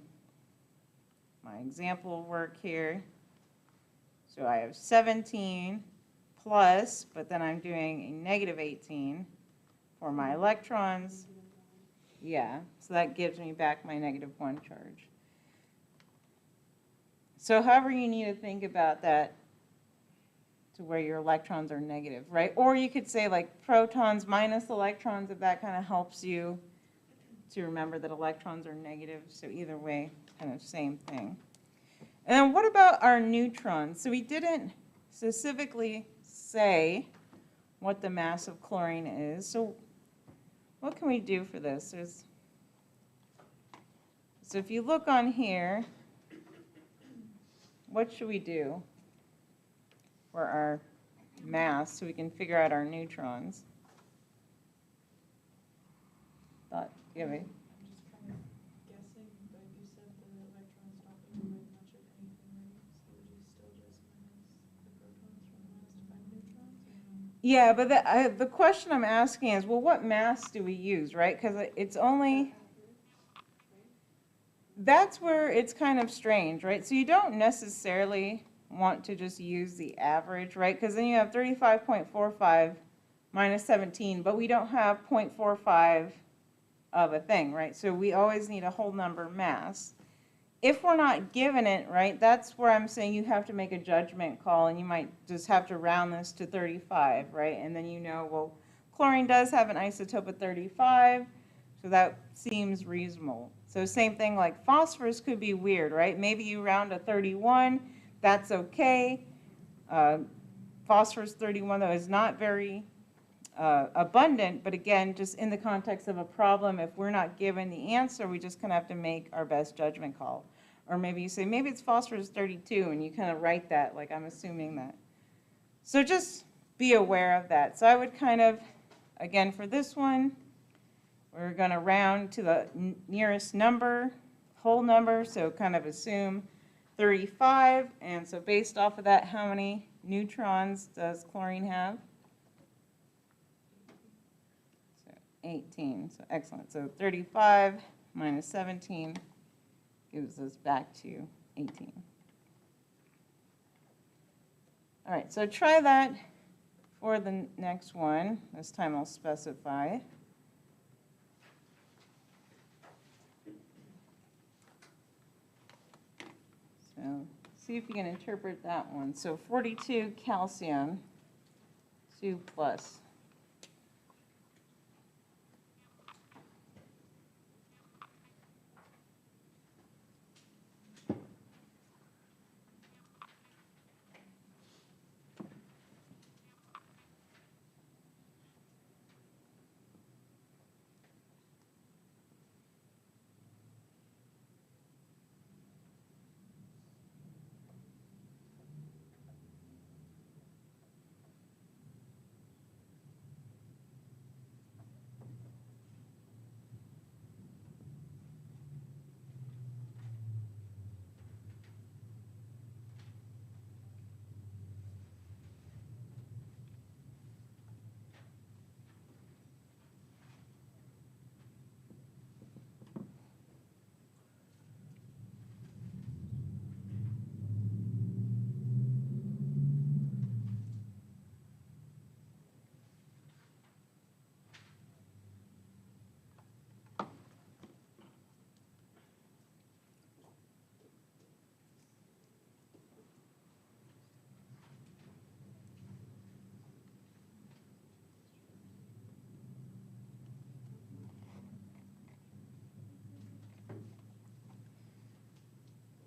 my example work here. So I have 17 plus, but then I'm doing a negative 18 for my electrons. Yeah, so that gives me back my -1 charge. So however you need to think about that to where your electrons are negative, right? Or you could say like protons minus electrons if that kind of helps you to remember that electrons are negative. So either way, kind of same thing. And then what about our neutrons? So we didn't specifically say what the mass of chlorine is. So what can we do for this? So if you look on here, what should we do for our mass so we can figure out our neutrons? Thought, yeah, I'm just kind of guessing, but you said the electrons don't move much of anything, right? So would you still just minus the protons from the mass to find neutrons, or no? Yeah, but the question I'm asking is, well, what mass do we use, right? Because it's only, that's where it's kind of strange, right? So you don't necessarily want to just use the average, right? Because then you have 35.45 minus 17, but we don't have 0.45 of a thing, right? So we always need a whole number mass. If we're not given it, right, that's where I'm saying you have to make a judgment call, and you might just have to round this to 35, right? And then you know, well, chlorine does have an isotope of 35, so that seems reasonable. So same thing like phosphorus could be weird, right? Maybe you round to 31, that's okay. Phosphorus 31, though, is not very abundant, but again, just in the context of a problem, if we're not given the answer, we just kind of have to make our best judgment call. Or maybe you say, maybe it's phosphorus 32, and you kind of write that, like I'm assuming that. So just be aware of that. So I would kind of, again, for this one, we're going to round to the nearest number, whole number, so kind of assume 35, and so based off of that, how many neutrons does chlorine have? 18, so excellent. So 35 minus 17 gives us back to 18. All right, so try that for the next one. This time I'll specify. So see if you can interpret that one. So 42 calcium, 2 plus.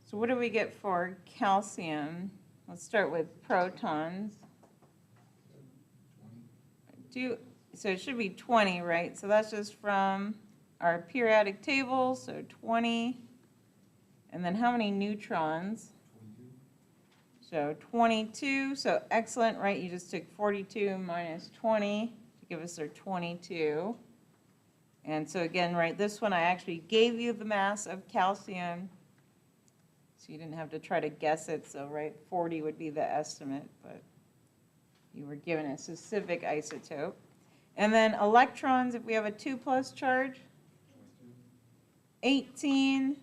So what do we get for calcium? Let's start with protons. So it should be 20, right? So that's just from our periodic table, so 20. And then how many neutrons? 22. So 22, so excellent, right? You just took 42 minus 20 to give us our 22. And so again, right, this one I actually gave you the mass of calcium. So you didn't have to try to guess it, so right, 40 would be the estimate, but you were given a specific isotope. And then electrons, if we have a 2 plus charge, 18.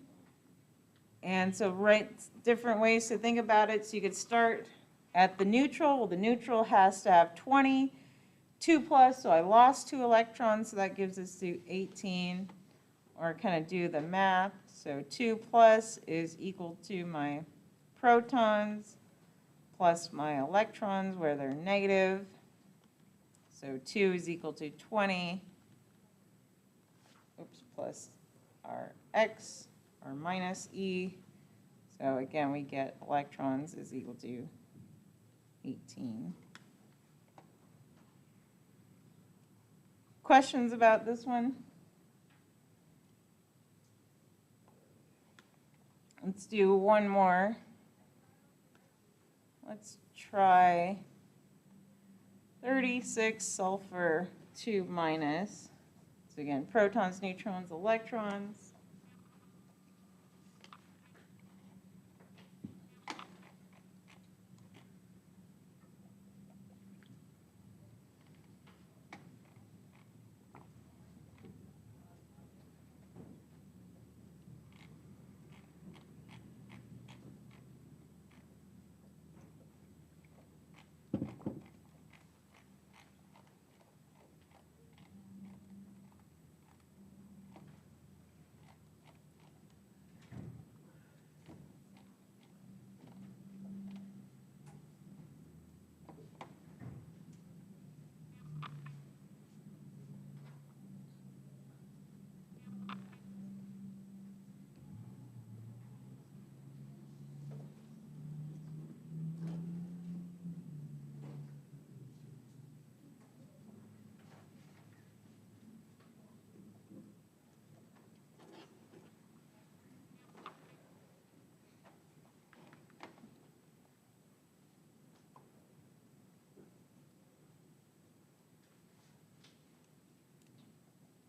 And so right, different ways to think about it. So you could start at the neutral. Well, the neutral has to have 20, 2 plus, so I lost 2 electrons, so that gives us to 18. Or kind of do the math. So 2 plus is equal to my protons plus my electrons where they're negative. So 2 is equal to 20, plus our x, or minus e. So again, we get electrons is equal to 18. Questions about this one? Let's do one more. Let's try 36 sulfur 2 minus. So again, protons, neutrons, electrons.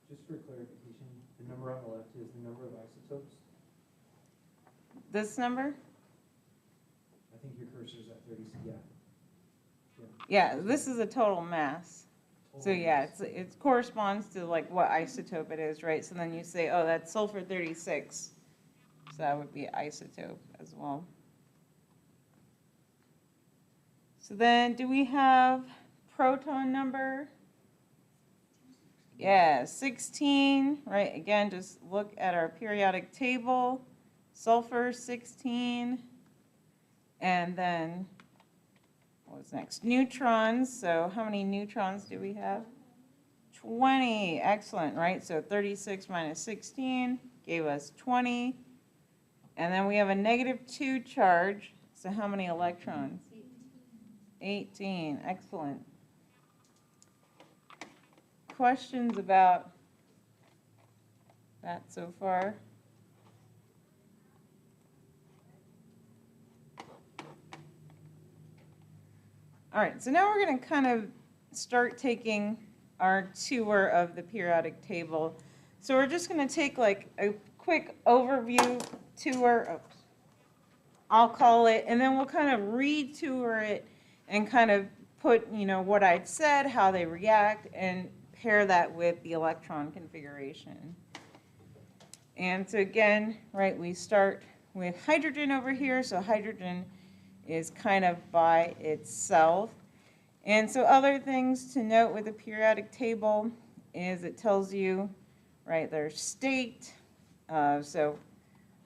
Just for clarification, the number on the left is the number of isotopes. This number? I think your cursor's at 30, yeah. Yeah, this is a total mass. So Total yeah, mass. it corresponds to like what isotope it is, right? So then you say, oh, that's sulfur 36. So that would be isotope as well. So then, do we have proton number? Yeah, 16, right? Again, just look at our periodic table. Sulfur, 16. And then, what's next? Neutrons. So how many neutrons do we have? 20. Excellent, right? So 36 minus 16 gave us 20. And then we have a -2 charge. So how many electrons? 18. Excellent. Questions about that so far? All right, so now we're going to kind of start taking our tour of the periodic table. So we're just going to take like a quick overview tour, oops, I'll call it, and then we'll kind of re-tour it and kind of put, you know, what I'd said, how they react, and pair that with the electron configuration. And so again, right, we start with hydrogen over here. So hydrogen is kind of by itself. And so other things to note with the periodic table is it tells you, right, their state. So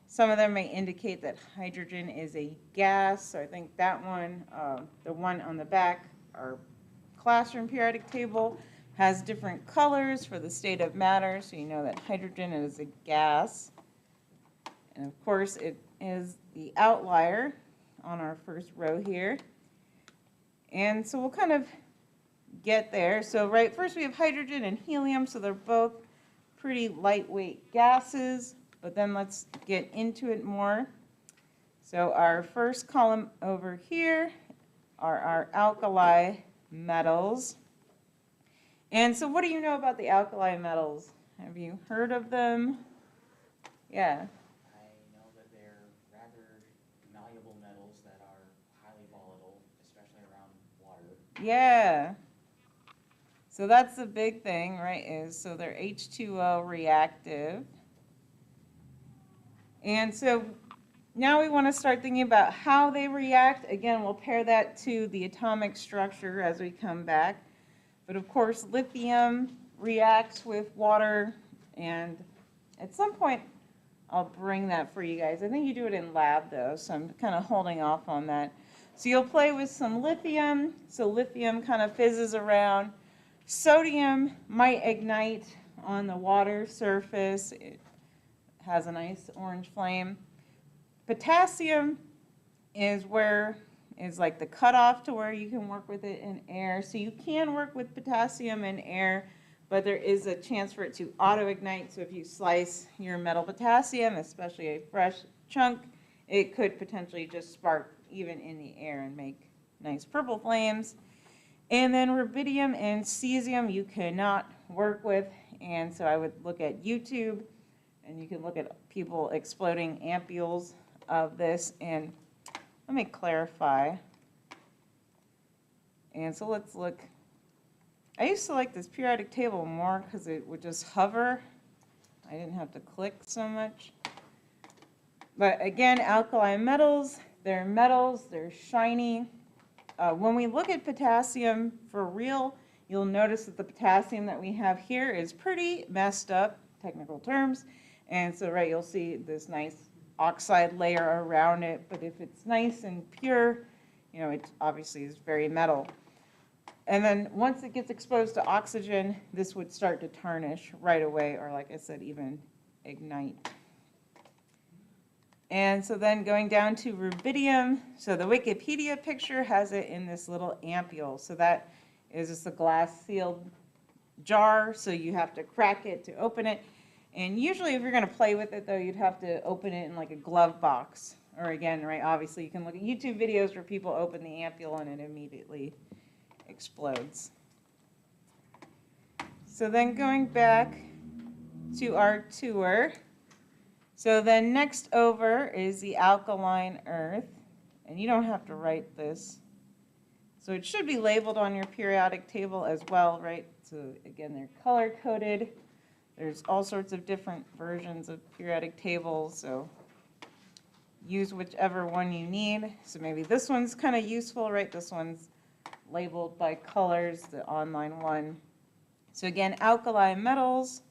some of them may indicate that hydrogen is a gas. So I think that one, the one on the back, our classroom periodic table, has different colors for the state of matter. So you know that hydrogen is a gas. And of course, it is the outlier on our first row here. And so we'll kind of get there. So right, first we have hydrogen and helium, so they're both pretty lightweight gases, but then let's get into it more. So our first column over here are our alkali metals. And so what do you know about the alkali metals? Have you heard of them? Yeah. I know that they're rather malleable metals that are highly volatile, especially around water. Yeah. So that's the big thing, right, is so they're H2O reactive. And so now we want to start thinking about how they react. Again, we'll pair that to the atomic structure as we come back. But of course, lithium reacts with water, and at some point, I'll bring that for you guys. I think you do it in lab though, so I'm kind of holding off on that. So you'll play with some lithium. So lithium kind of fizzes around. Sodium might ignite on the water surface. It has a nice orange flame. Potassium is like the cutoff to where you can work with it in air. So you can work with potassium in air, but there is a chance for it to auto-ignite. So if you slice your metal potassium, especially a fresh chunk, it could potentially just spark even in the air and make nice purple flames. And then rubidium and cesium you cannot work with. And so I would look at YouTube, and you can look at people exploding ampules of this. And let me clarify. And so let's look. I used to like this periodic table more because it would just hover. I didn't have to click so much. But again, alkali metals, they're shiny. When we look at potassium for real, you'll notice that the potassium that we have here is pretty messed up, technical terms. And so, right, you'll see this nice oxide layer around it. But if it's nice and pure, you know, it obviously is very metal. And then once it gets exposed to oxygen, this would start to tarnish right away, or like I said, even ignite. And so then going down to rubidium, so the Wikipedia picture has it in this little ampule. So that is just a glass sealed jar, so you have to crack it to open it. And usually if you're going to play with it, though, you'd have to open it in like a glove box. Or again, right, obviously you can look at YouTube videos where people open the ampule and it immediately explodes. So then going back to our tour. So then next over is the alkaline earth. And you don't have to write this. So it should be labeled on your periodic table as well, right? So again, they're color-coded. There's all sorts of different versions of periodic tables. So use whichever one you need. So maybe this one's kind of useful, right? This one's labeled by colors, the online one. So again, alkali metals.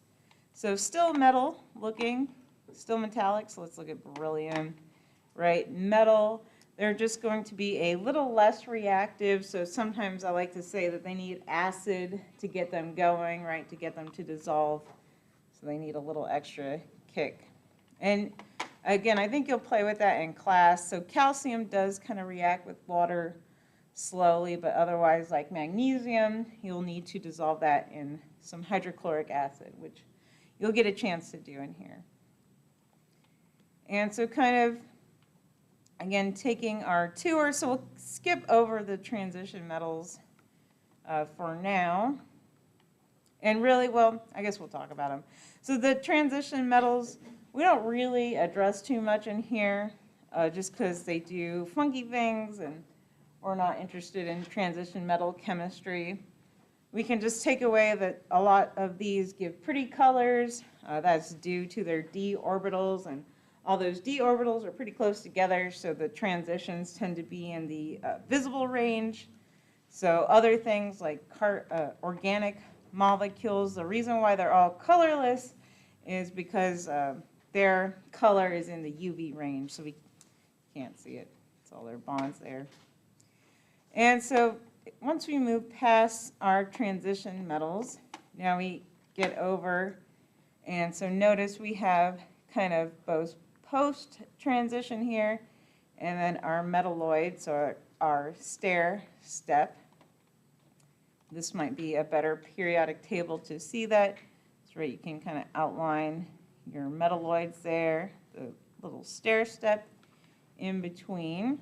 So still metal looking, still metallic. So let's look at beryllium, right? Metal, they're just going to be a little less reactive. So sometimes I like to say that they need acid to get them going, right? To get them to dissolve. So they need a little extra kick. And again, I think you'll play with that in class. So calcium does kind of react with water slowly, but otherwise, like magnesium, you'll need to dissolve that in some hydrochloric acid, which you'll get a chance to do in here. And so kind of, again, taking our tour, so we'll skip over the transition metals for now. And really, well, I guess we'll talk about them. So the transition metals, we don't really address too much in here, just because they do funky things and we're not interested in transition metal chemistry. We can just take away that a lot of these give pretty colors. That's due to their d orbitals, and all those d orbitals are pretty close together, so the transitions tend to be in the visible range. So other things like organic molecules, the reason why they're all colorless is because their color is in the UV range, so we can't see it. It's all their bonds there. And so once we move past our transition metals, now we get over, and so notice we have kind of both post-transition here, and then our metalloids, or our stair step. This might be a better periodic table to see that. That's right, you can kind of outline your metalloids there, the little stair step in between.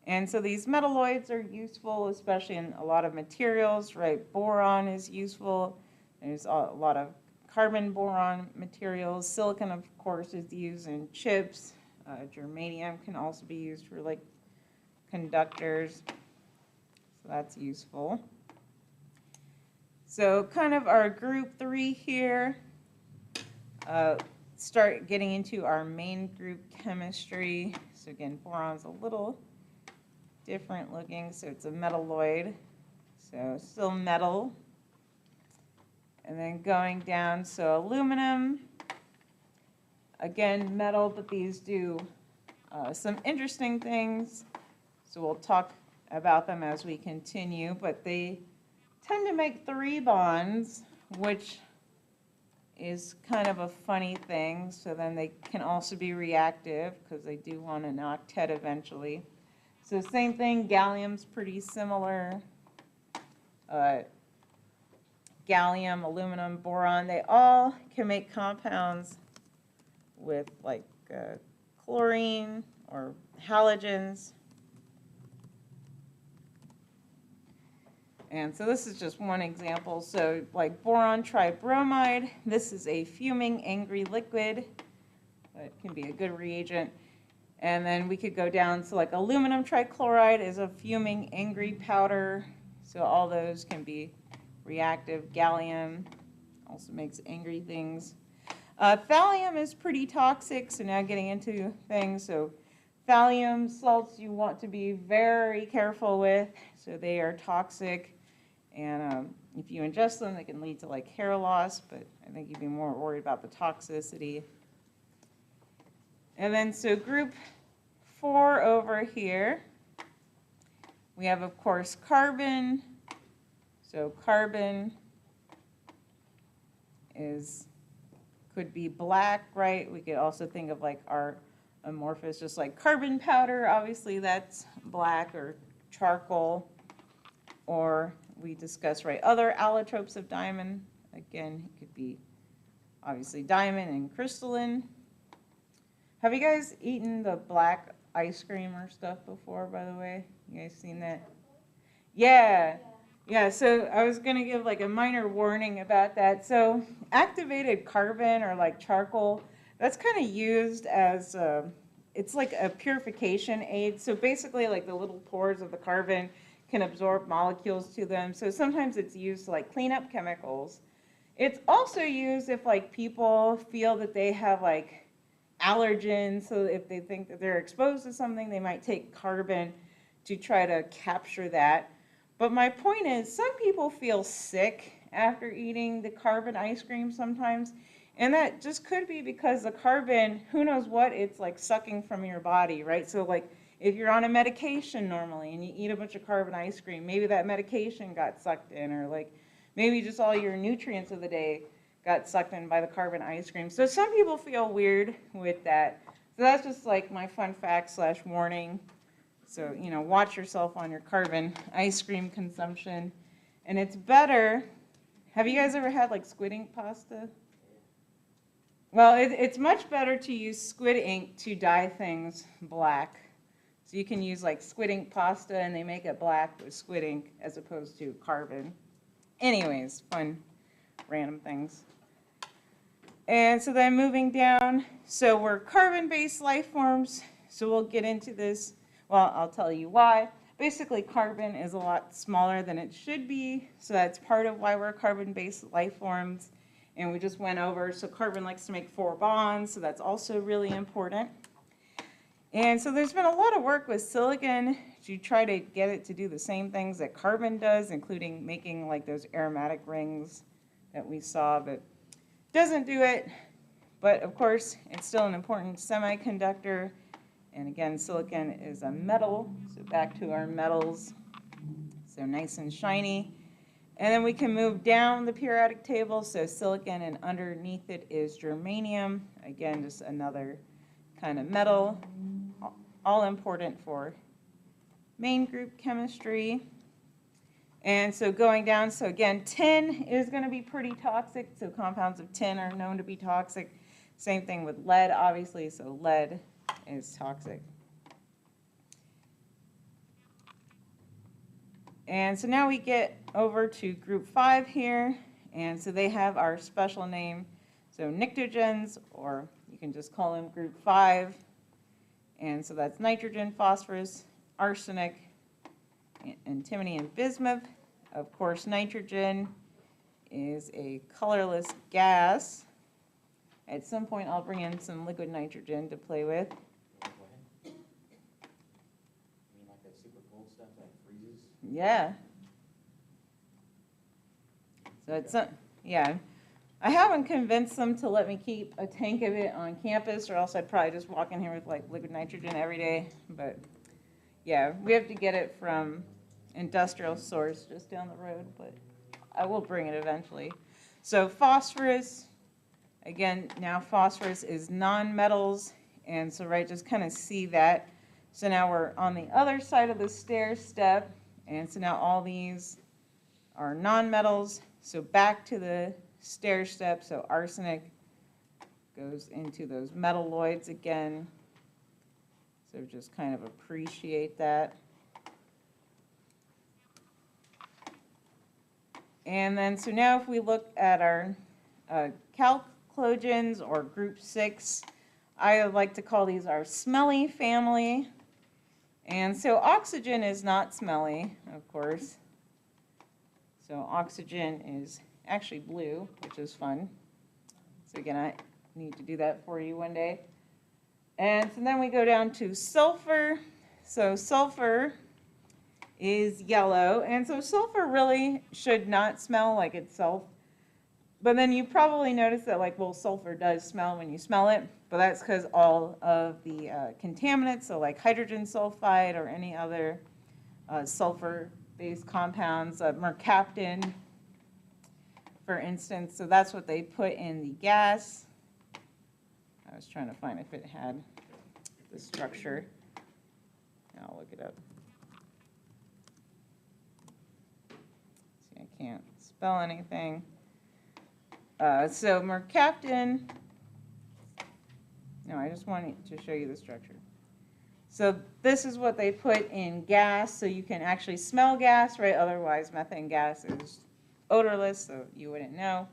And so these metalloids are useful, especially in a lot of materials, right? Boron is useful. There's a lot of carbon boron materials. Silicon, of course, is used in chips. Germanium can also be used for like conductors. So that's useful. So kind of our group 3 here. Start getting into our main group chemistry. So again, boron's a little different looking, so it's a metalloid, so still metal. And then going down, so aluminum, again metal, but these do some interesting things, so we'll talk about them as we continue, but they tend to make 3 bonds, which is kind of a funny thing. So then they can also be reactive because they do want an octet eventually. So same thing, gallium's pretty similar. Gallium, aluminum, boron, they all can make compounds with like chlorine or halogens. And so this is just one example. So like boron tribromide, this is a fuming angry liquid. It can be a good reagent. And then we could go down, so like aluminum trichloride is a fuming angry powder. So all those can be reactive. Gallium also makes angry things. Thallium is pretty toxic, so now getting into things. So thallium salts you want to be very careful with. So they are toxic, and if you ingest them, they can lead to like hair loss, but I think you'd be more worried about the toxicity. And then so group 4 over here, we have, of course, carbon. So carbon could be black, right? We could also think of like our amorphous, just like carbon powder. Obviously, that's black, or charcoal. Or we discussed, right, other allotropes of diamond. Again, it could be obviously diamond and crystalline. Have you guys eaten the black ice cream or stuff before, by the way? You guys seen that? Yeah. Yeah, so I was going to give like a minor warning about that. So activated carbon, or like charcoal, that's kind of used as, it's like a purification aid. So basically like the little pores of the carbon can absorb molecules to them. So sometimes it's used to like clean up chemicals. It's also used if like people feel that they have like allergens. So if they think that they're exposed to something, they might take carbon to try to capture that. But my point is, some people feel sick after eating the carbon ice cream sometimes. And that just could be because the carbon, who knows what, it's like sucking from your body, right? So like if you're on a medication normally and you eat a bunch of carbon ice cream, maybe that medication got sucked in, or like maybe just all your nutrients of the day got sucked in by the carbon ice cream. So some people feel weird with that. So that's just like my fun fact / warning. So, you know, watch yourself on your carbon ice cream consumption. And it's better, have you guys ever had like squid ink pasta? Well, it's much better to use squid ink to dye things black. So you can use like squid ink pasta and they make it black with squid ink as opposed to carbon. Anyways, fun, random things. And so then moving down, so we're carbon-based life forms. So we'll get into this. Well, I'll tell you why. Basically, carbon is a lot smaller than it should be. So that's part of why we're carbon-based life forms. And we just went over, so carbon likes to make 4 bonds, so that's also really important. And so there's been a lot of work with silicon to try to get it to do the same things that carbon does, including making like those aromatic rings that we saw, but doesn't do it. But of course, it's still an important semiconductor. And again, silicon is a metal, so back to our metals. So nice and shiny. And then we can move down the periodic table, so silicon, and underneath it is germanium. Again, just another kind of metal, all important for main group chemistry. And so going down, so again, tin is going to be pretty toxic, so compounds of tin are known to be toxic. Same thing with lead, obviously, so lead is toxic. And so now we get over to group 5 here, and so they have our special name, so pnictogens, or you can just call them group 5, and so that's nitrogen, phosphorus, arsenic, antimony, and bismuth. Of course, nitrogen is a colorless gas. At some point, I'll bring in some liquid nitrogen to play with. Go ahead. You mean like that super cold stuff that freezes? Yeah. So it's, yeah. I haven't convinced them to let me keep a tank of it on campus, or else I'd probably just walk in here with like liquid nitrogen every day. But yeah, we have to get it from industrial source just down the road, but I will bring it eventually. So phosphorus, again, now phosphorus is nonmetals, and so right, just kind of see that. So now we're on the other side of the stair step, and so now all these are nonmetals. So back to the stair step, so arsenic goes into those metalloids again. So just kind of appreciate that. And then, so now if we look at our chalcogens, or group 6, I like to call these our smelly family. And so oxygen is not smelly, of course. So oxygen is actually blue, which is fun. So again, I need to do that for you one day. And so then we go down to sulfur. So sulfur is yellow, and so sulfur really should not smell like itself. But then you probably notice that, like, well, sulfur does smell when you smell it, but that's because all of the contaminants, so like hydrogen sulfide or any other sulfur-based compounds, mercaptan, for instance, so that's what they put in the gas. I was trying to find if it had the structure. I'll look it up. See, I can't spell anything. So mercaptan, no, I just wanted to show you the structure. So this is what they put in gas, so you can actually smell gas, right? Otherwise, methane gas is odorless, so you wouldn't know.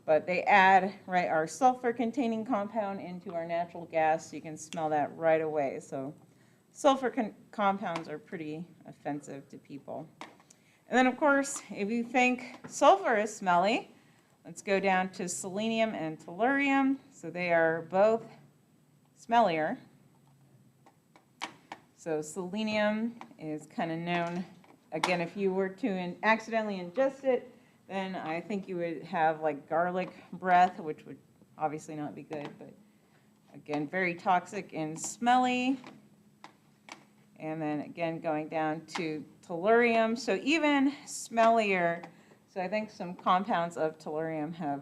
But they add, right, our sulfur-containing compound into our natural gas, so you can smell that right away. So sulfur compounds are pretty offensive to people. And then, of course, if you think sulfur is smelly, let's go down to selenium and tellurium. So they are both smellier. So selenium is kind of known, again, if you were to accidentally ingest it, then I think you would have like garlic breath, which would obviously not be good, but again, very toxic and smelly. And then again, going down to tellurium, so even smellier. So I think some compounds of tellurium have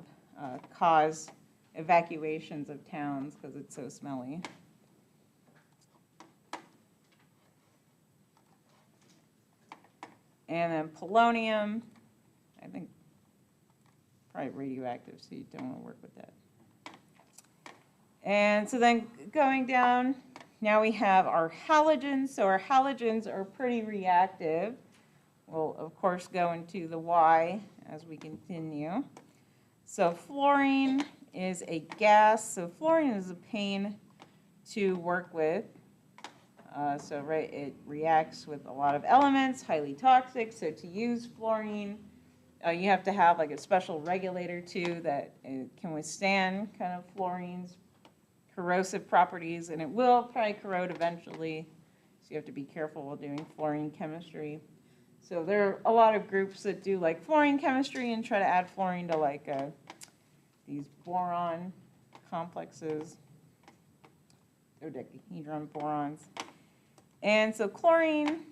caused evacuations of towns because it's so smelly. And then polonium, I think probably radioactive, so you don't want to work with that. And so then going down, now we have our halogens. So our halogens are pretty reactive. We'll, of course, go into the Y as we continue. So fluorine is a gas. So fluorine is a pain to work with. So right, it reacts with a lot of elements, highly toxic. So to use fluorine, you have to have like a special regulator too that it can withstand kind of fluorine's corrosive properties, and it will probably corrode eventually. So you have to be careful while doing fluorine chemistry. So there are a lot of groups that do like fluorine chemistry and try to add fluorine to like these boron complexes, dodecahedron borons. And so chlorine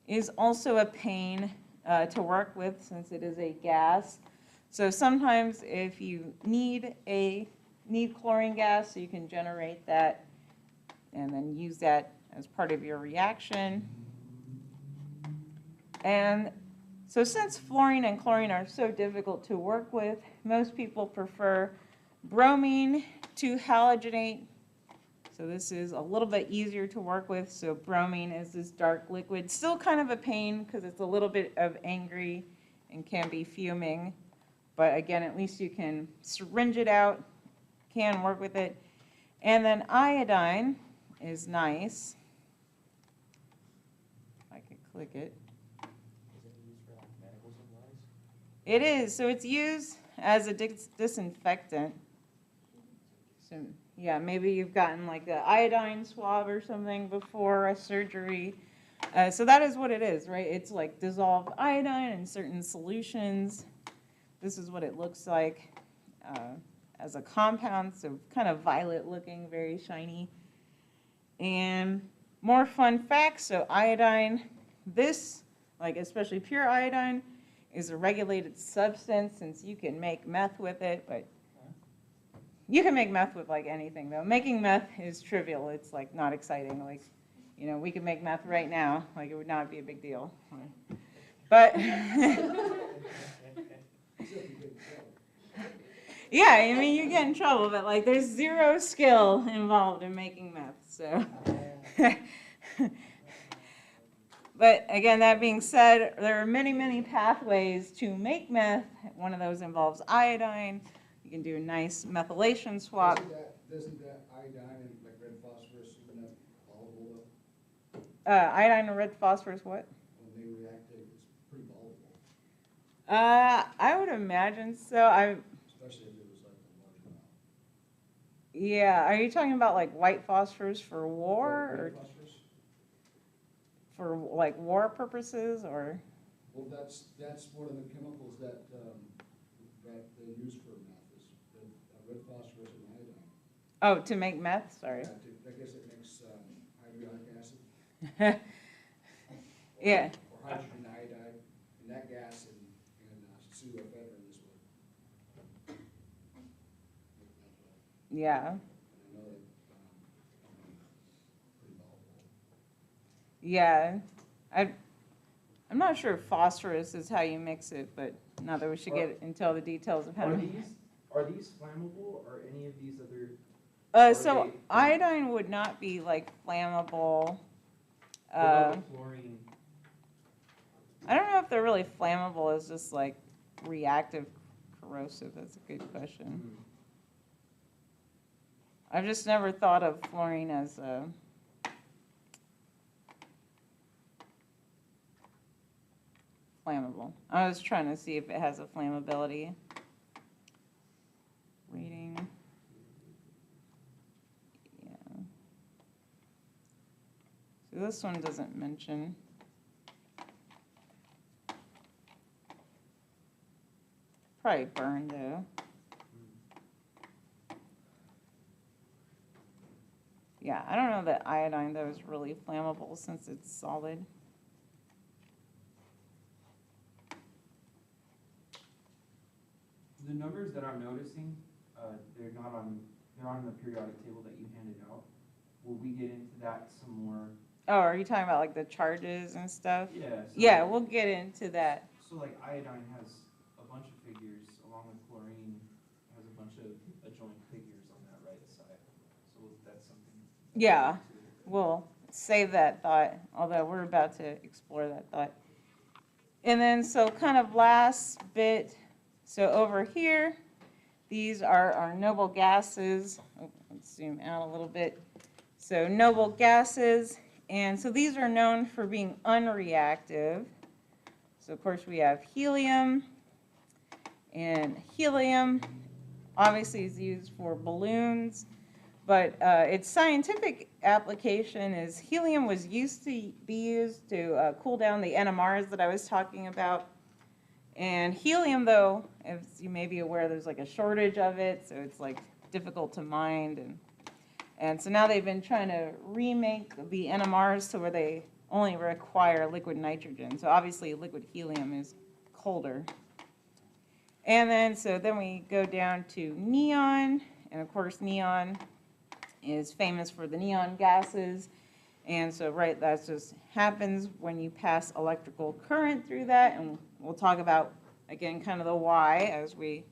is also a pain to work with since it is a gas. So sometimes if you need chlorine gas, so you can generate that and then use that as part of your reaction. And so since fluorine and chlorine are so difficult to work with, most people prefer bromine to halogenate. So this is a little bit easier to work with. So bromine is this dark liquid, still kind of a pain because it's a little bit of angry and can be fuming. But again, at least you can syringe it out, can work with it. And then iodine is nice. If I could click it. Is it used for like medical supplies? It is. So it's used as a disinfectant. So yeah, maybe you've gotten like an iodine swab or something before a surgery. So that is what it is, right? It's like dissolved iodine in certain solutions. This is what it looks like as a compound, so kind of violet looking, very shiny. And more fun facts, so iodine, this, like especially pure iodine, is a regulated substance since you can make meth with it, but you can make meth with like anything though. Making meth is trivial, it's like not exciting. Like, you know, we could make meth right now, like it would not be a big deal. But yeah, I mean, you get in trouble, but like there's zero skill involved in making meth, so. But again, that being said, there are many, many pathways to make meth. One of those involves iodine. You can do a nice methylation swap. Doesn't that iodine and like red phosphorus, isn't that volatile though? Iodine and red phosphorus, what? When they react, it's pretty volatile, I would imagine so. especially if it was like a large amount. Yeah, are you talking about like white phosphorus for war, Red or phosphorus? for like war purposes, or? Well, that's one of the chemicals that they use for meth is red phosphorus and iodine. Oh, to make meth? Sorry. Yeah, I guess it makes hydrochloric acid. Yeah. Or hydrogen iodide, and that gas and pseudoephedrine is what. Yeah. I know that pretty volatile. Yeah. I'm not sure if phosphorus is how you mix it, but not that we should get into all the details of how to. Are these flammable, or any of these other? So iodine would not be like flammable. What about the chlorine? I don't know if they're really flammable. It's just like reactive, corrosive. That's a good question. I've just never thought of fluorine as a flammable. I was trying to see if it has a flammability rating. this one doesn't mention. Probably burn though. Yeah, I don't know that iodine though is really flammable since it's solid. The numbers that I'm noticing, they're on the periodic table that you handed out. Will we get into that some more? Oh, are you talking about like the charges and stuff? Yeah. So Yeah, we'll get into that. So like iodine has a bunch of figures, along with chlorine has a bunch of adjoint figures on that right side. So that's something. Yeah, we'll save that thought, although we're about to explore that thought. And then, so kind of last bit, so over here, these are our noble gases. Oh, let's zoom out a little bit. So noble gases, and so these are known for being unreactive. So of course we have helium, and helium obviously is used for balloons, but its scientific application is helium was used to be used to cool down the NMRs that I was talking about. And helium, though, as you may be aware, there's like a shortage of it, so it's like difficult to mine. And so now they've been trying to remake the NMRs to where they only require liquid nitrogen. So obviously liquid helium is colder. And then, so then we go down to neon, and of course neon is famous for the neon gases. And so, right, that just happens when you pass electrical current through that, and we'll talk about, again, kind of the why as we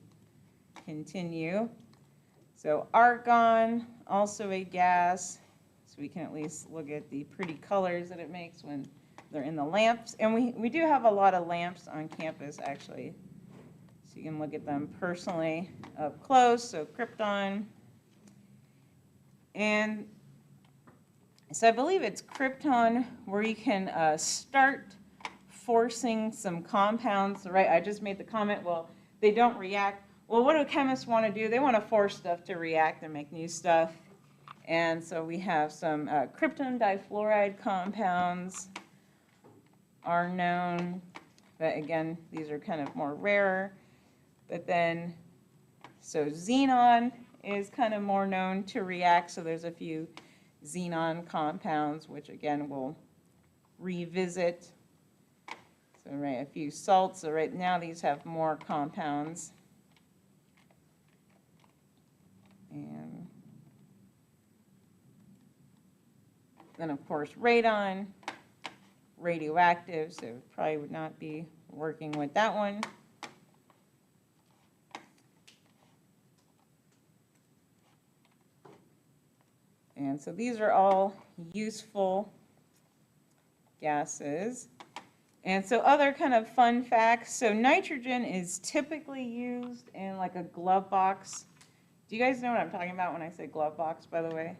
continue. So argon, also a gas, so we can at least look at the pretty colors that it makes when they're in the lamps. And we do have a lot of lamps on campus, actually, so you can look at them personally up close. So krypton, and so I believe it's krypton where you can start forcing some compounds, right? I just made the comment, well, they don't react. Well, what do chemists want to do? They want to force stuff to react and make new stuff. And so we have some krypton difluoride compounds are known, but again, these are kind of more rare. But then, so xenon is kind of more known to react, so there's a few xenon compounds, which again we'll revisit. So right, a few salts. So right now these have more compounds. And then of course radon, radioactive, so probably would not be working with that one. And so these are all useful gases. And so other kind of fun facts. So nitrogen is typically used in like a glove box. Do you guys know what I'm talking about when I say glove box, by the way?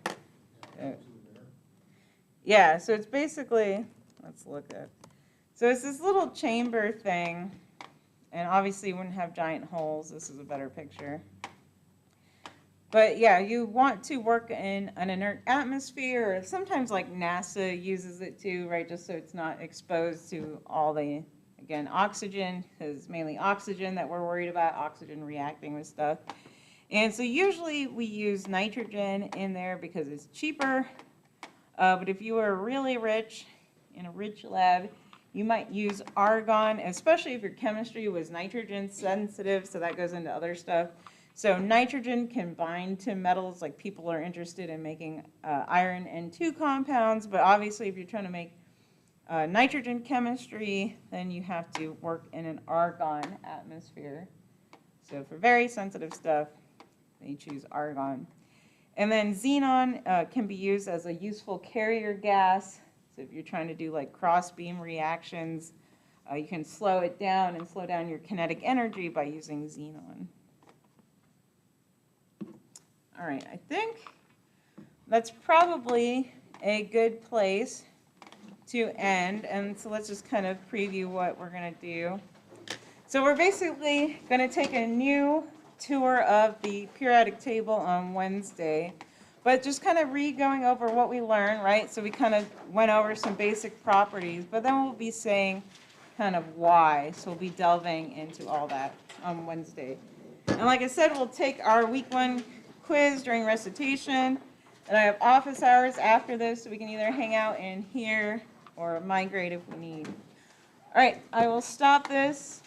Yeah, so it's basically, let's look at. So it's this little chamber thing. And obviously you wouldn't have giant holes. This is a better picture. But yeah, you want to work in an inert atmosphere, or sometimes like NASA uses it too, right? Just so it's not exposed to all the, again, oxygen, because mainly oxygen that we're worried about, oxygen reacting with stuff. And so usually we use nitrogen in there because it's cheaper. But if you were really rich, in a rich lab, you might use argon, especially if your chemistry was nitrogen sensitive, so that goes into other stuff. So nitrogen can bind to metals, like people are interested in making iron N2 compounds, but obviously if you're trying to make nitrogen chemistry, then you have to work in an argon atmosphere. So for very sensitive stuff, they choose argon. And then xenon can be used as a useful carrier gas. So if you're trying to do like cross-beam reactions, you can slow it down and slow down your kinetic energy by using xenon. All right, I think that's probably a good place to end. And so let's just kind of preview what we're going to do. So we're basically going to take a new tour of the periodic table on Wednesday. But just kind of re-going over what we learned, right? So we kind of went over some basic properties, but then we'll be saying kind of why. So we'll be delving into all that on Wednesday. And like I said, we'll take our week 1 quiz during recitation. And I have office hours after this, so we can either hang out in here or migrate if we need. All right, I will stop this.